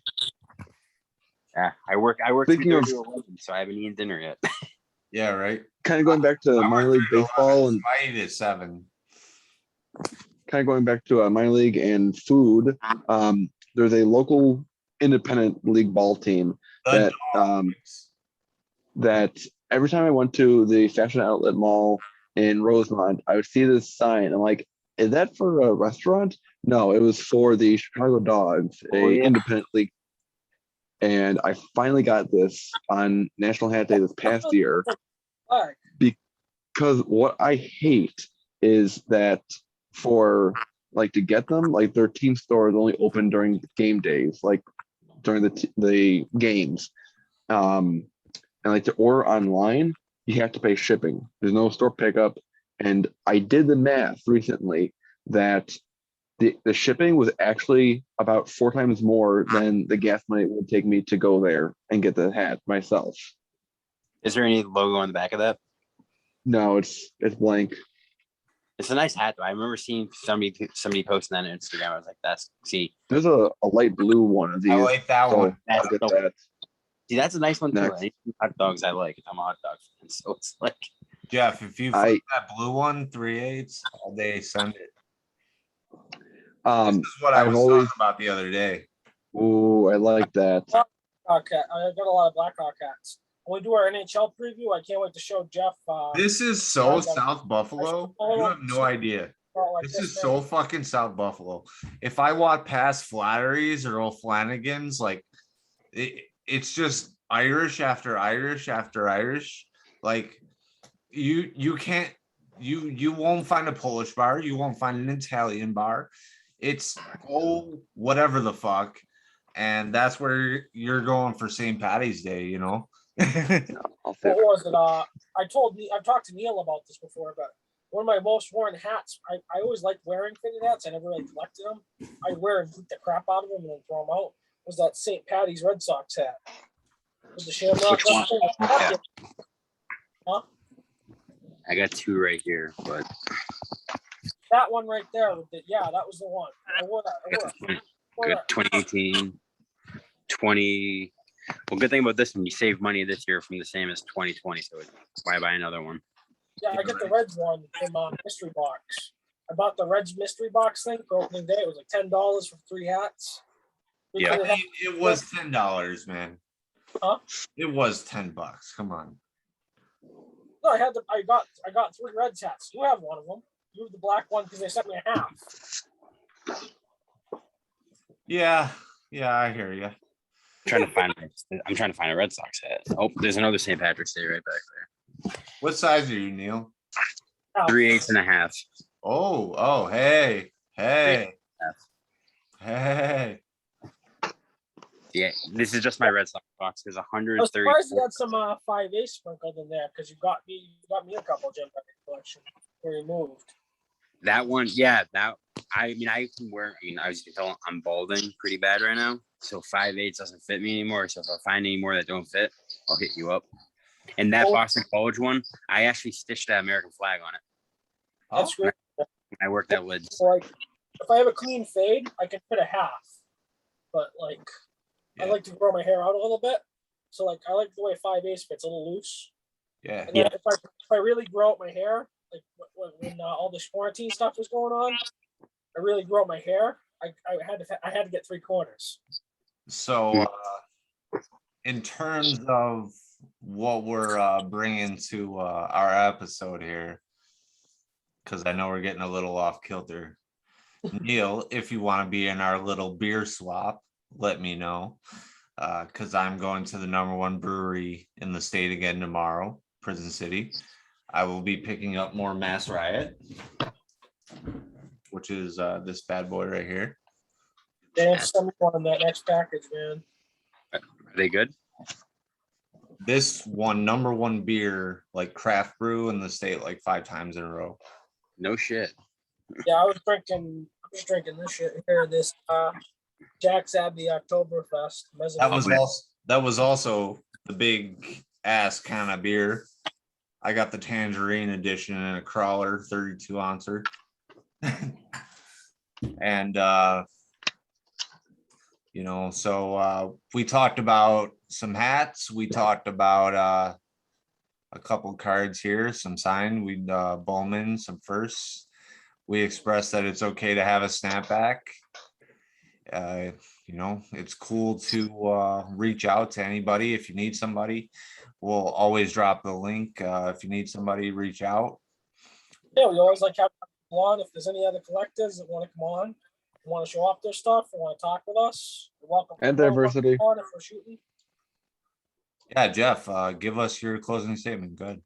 Yeah, I work. Speaking of, 11, so I haven't eaten dinner yet. Yeah, right. Kind of going back to minor league baseball, and I eat at 7. kind of going back to minor league and food. There's a local independent league ball team that every time I went to the Fashion Outlet Mall in Rosemont, I would see this sign. I'm like, is that for a restaurant? No, it was for the Chicago Dogs, independent league. And I finally got this on National Hat Day this past year, because what I hate is that for like to get them, like their team store is only open during game days, like during the games, and like to order online, you have to pay shipping. There's no store pickup, and I did the math recently that the shipping was actually about 4 times more than the gas money it would take me to go there and get the hat myself. Is there any logo on the back of that? No, it's blank. It's a nice hat though. I remember seeing somebody posting that on Instagram. I was like, there's a light blue one of these. I like that one. I'll get that. See, that's a nice one too. Any hot dogs I like. I'm a hot dog fan, so it's like. Jeff, if you find that blue one, 3/8 all day, send it. This is what I was talking about the other day. Ooh, I like that. Okay, I got a lot of Blackhawk hats. When we do our NHL preview, I can't wait to show Jeff. This is so South Buffalo. You have no idea. This is so fucking South Buffalo. If I walk past Flattery's or old Flanagan's, like it's just Irish after Irish after Irish. Like you can't you won't find a Polish bar. You won't find an Italian bar. It's whatever the fuck, and that's where you're going for St. Patty's Day, you know. What was it? I've talked to Neil about this before, but one of my most worn hats. I always liked wearing fitted hats. I never really collected them. I wear and beat the crap out of them and then throw them out. Was that St. Patty's Red Sox hat? Was the Shamrock? Yeah. Huh? I got 2 right here, but that one right there. That was the one. I wore that. Good 2018, 20. Well, good thing about this one, you save money this year from the same as 2020, so why buy another one? Yeah, I get the Reds one from Mystery Box. I bought the Reds Mystery Box thing for opening day. It was like $10 for 3 hats. Yeah, it was $10, man. Huh? It was $10. Come on. No, I got 3 red hats. You have one of them. You have the black one because they sent me a half. Yeah, I hear you. I'm trying to find a Red Sox hat. Oh, there's another St. Patrick's Day right back there. What size are you, Neil? Half. 3/8 and a half. Oh, hey. Half. Yeah, this is just my Red Sox box. There's I was 130. surprised you had some 5A sprinkled in there because you got me a couple Jim collection where you moved. That one, yeah. I can wear. As you can tell, I'm balding pretty bad right now. So 5/8 doesn't fit me anymore. So if I find any more that don't fit, I'll hit you up. And that Boston College one, I actually stitched that American flag on it. That's great. I worked at Lids. Like, if I have a clean fade, I can fit a half. But like, I like to grow my hair out a little bit. So like, I like the way 5/8 fits, a little loose. Yeah. And then if I really grow out my hair, like when all this quarantine stuff was going on, I really grew out my hair. I had to get 3/4. So in terms of what we're bringing to our episode here, because I know we're getting a little off kilter. Neil, if you want to be in our little beer swap, let me know. Because I'm going to the #1 brewery in the state again tomorrow, Prison City. I will be picking up more Mass Riot, which is this bad boy right here. They have someone on that next package, man. Are they good? This one #1 beer, like craft brew in the state, like 5 times in a row. No shit. Yeah, I was drinking this shit here. This Jack's Abbey Oktoberfest. That was also the big ass kind of beer. I got the tangerine edition in a crawler, 32 ouncer. And so we talked about some hats. We talked about a couple cards here, some signed. We Bowman, some firsts. We expressed that it's okay to have a snapback. It's cool to reach out to anybody if you need somebody. We'll always drop the link. If you need somebody, reach out. Yeah, we always like having people on. If there's any other collectors that want to come on, want to show off their stuff, or want to talk with us, you're welcome. And diversity. On if we're shooting. Yeah, Jeff, give us your closing statement. Good.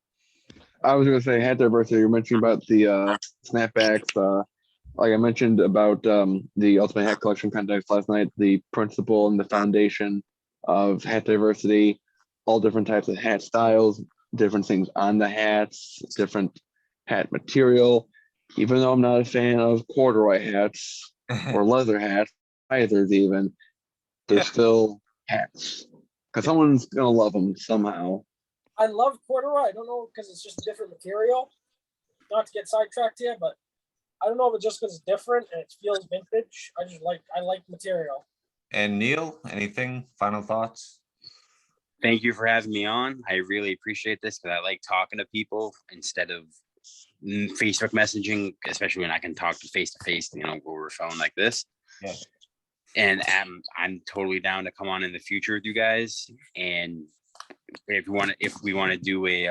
I was going to say, had diversity. You're mentioning about the snapbacks. Like I mentioned about the Ultimate Hat Collection context last night, the principle and the foundation of hat diversity, all different types of hat styles, different things on the hats, different hat material. Even though I'm not a fan of corduroy hats or leather hats, either even, they're still hats. Because someone's going to love them somehow. I love corduroy. I don't know, because it's just a different material. Not to get sidetracked here, but I don't know if it's just because it's different and it feels vintage. I like material. And Neil, anything? Final thoughts? Thank you for having me on. I really appreciate this because I like talking to people instead of Facebook messaging, especially when I can talk to face, over phone like this. Yeah. And I'm totally down to come on in the future with you guys. And if we want to do a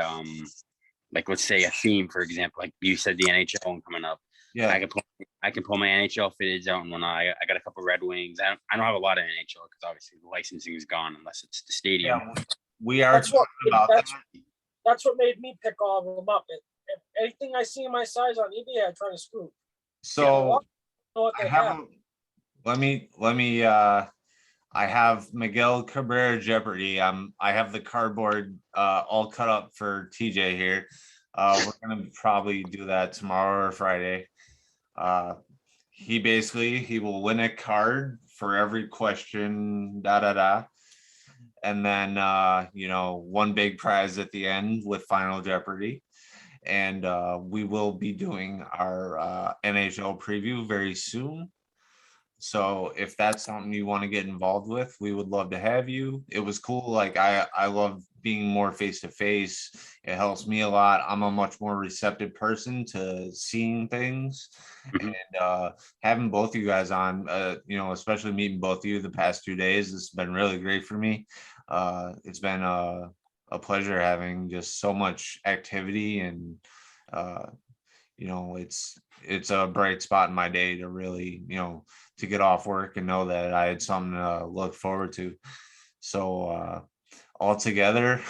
like, let's say a theme, for example, like you said, the NHL coming up. Yeah, I can pull my NHL fitteds out and whatnot. I got a couple Red Wings. I don't have a lot of NHL because obviously the licensing is gone unless it's the stadium. yeah, we are talking about that. That's what made me pick all of them up. If anything I see in my size on eBay, I try to scoop. So I have. Let me I have Miguel Cabrera Jeopardy. I have the cardboard all cut up for TJ here. We're gonna probably do that tomorrow or Friday. He will win a card for every question, and then one big prize at the end with Final Jeopardy. And we will be doing our NHL preview very soon. So if that's something you want to get involved with, we would love to have you. It was cool. Like I love being more face to face. It helps me a lot. I'm a much more receptive person to seeing things. And having both of you guys on, especially meeting both of you the past 2 days, this has been really great for me. It's been a a pleasure having just so much activity, and you know, it's a bright spot in my day to really, you know, to get off work and know that I had something to look forward to. So all together,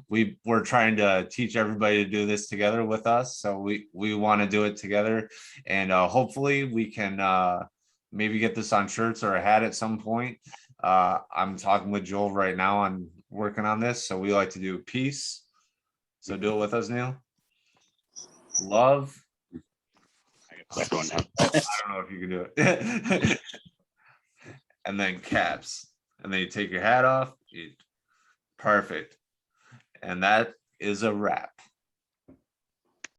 we're trying to teach everybody to do this together with us. So we want to do it together, and hopefully we can maybe get this on shirts or a hat at some point. I'm talking with Joel right now on working on this. So we like to do peace. So do it with us, Neil. Love. I got the second one now. I don't know if you can do it. And then caps. And then you take your hat off. Perfect. And that is a wrap.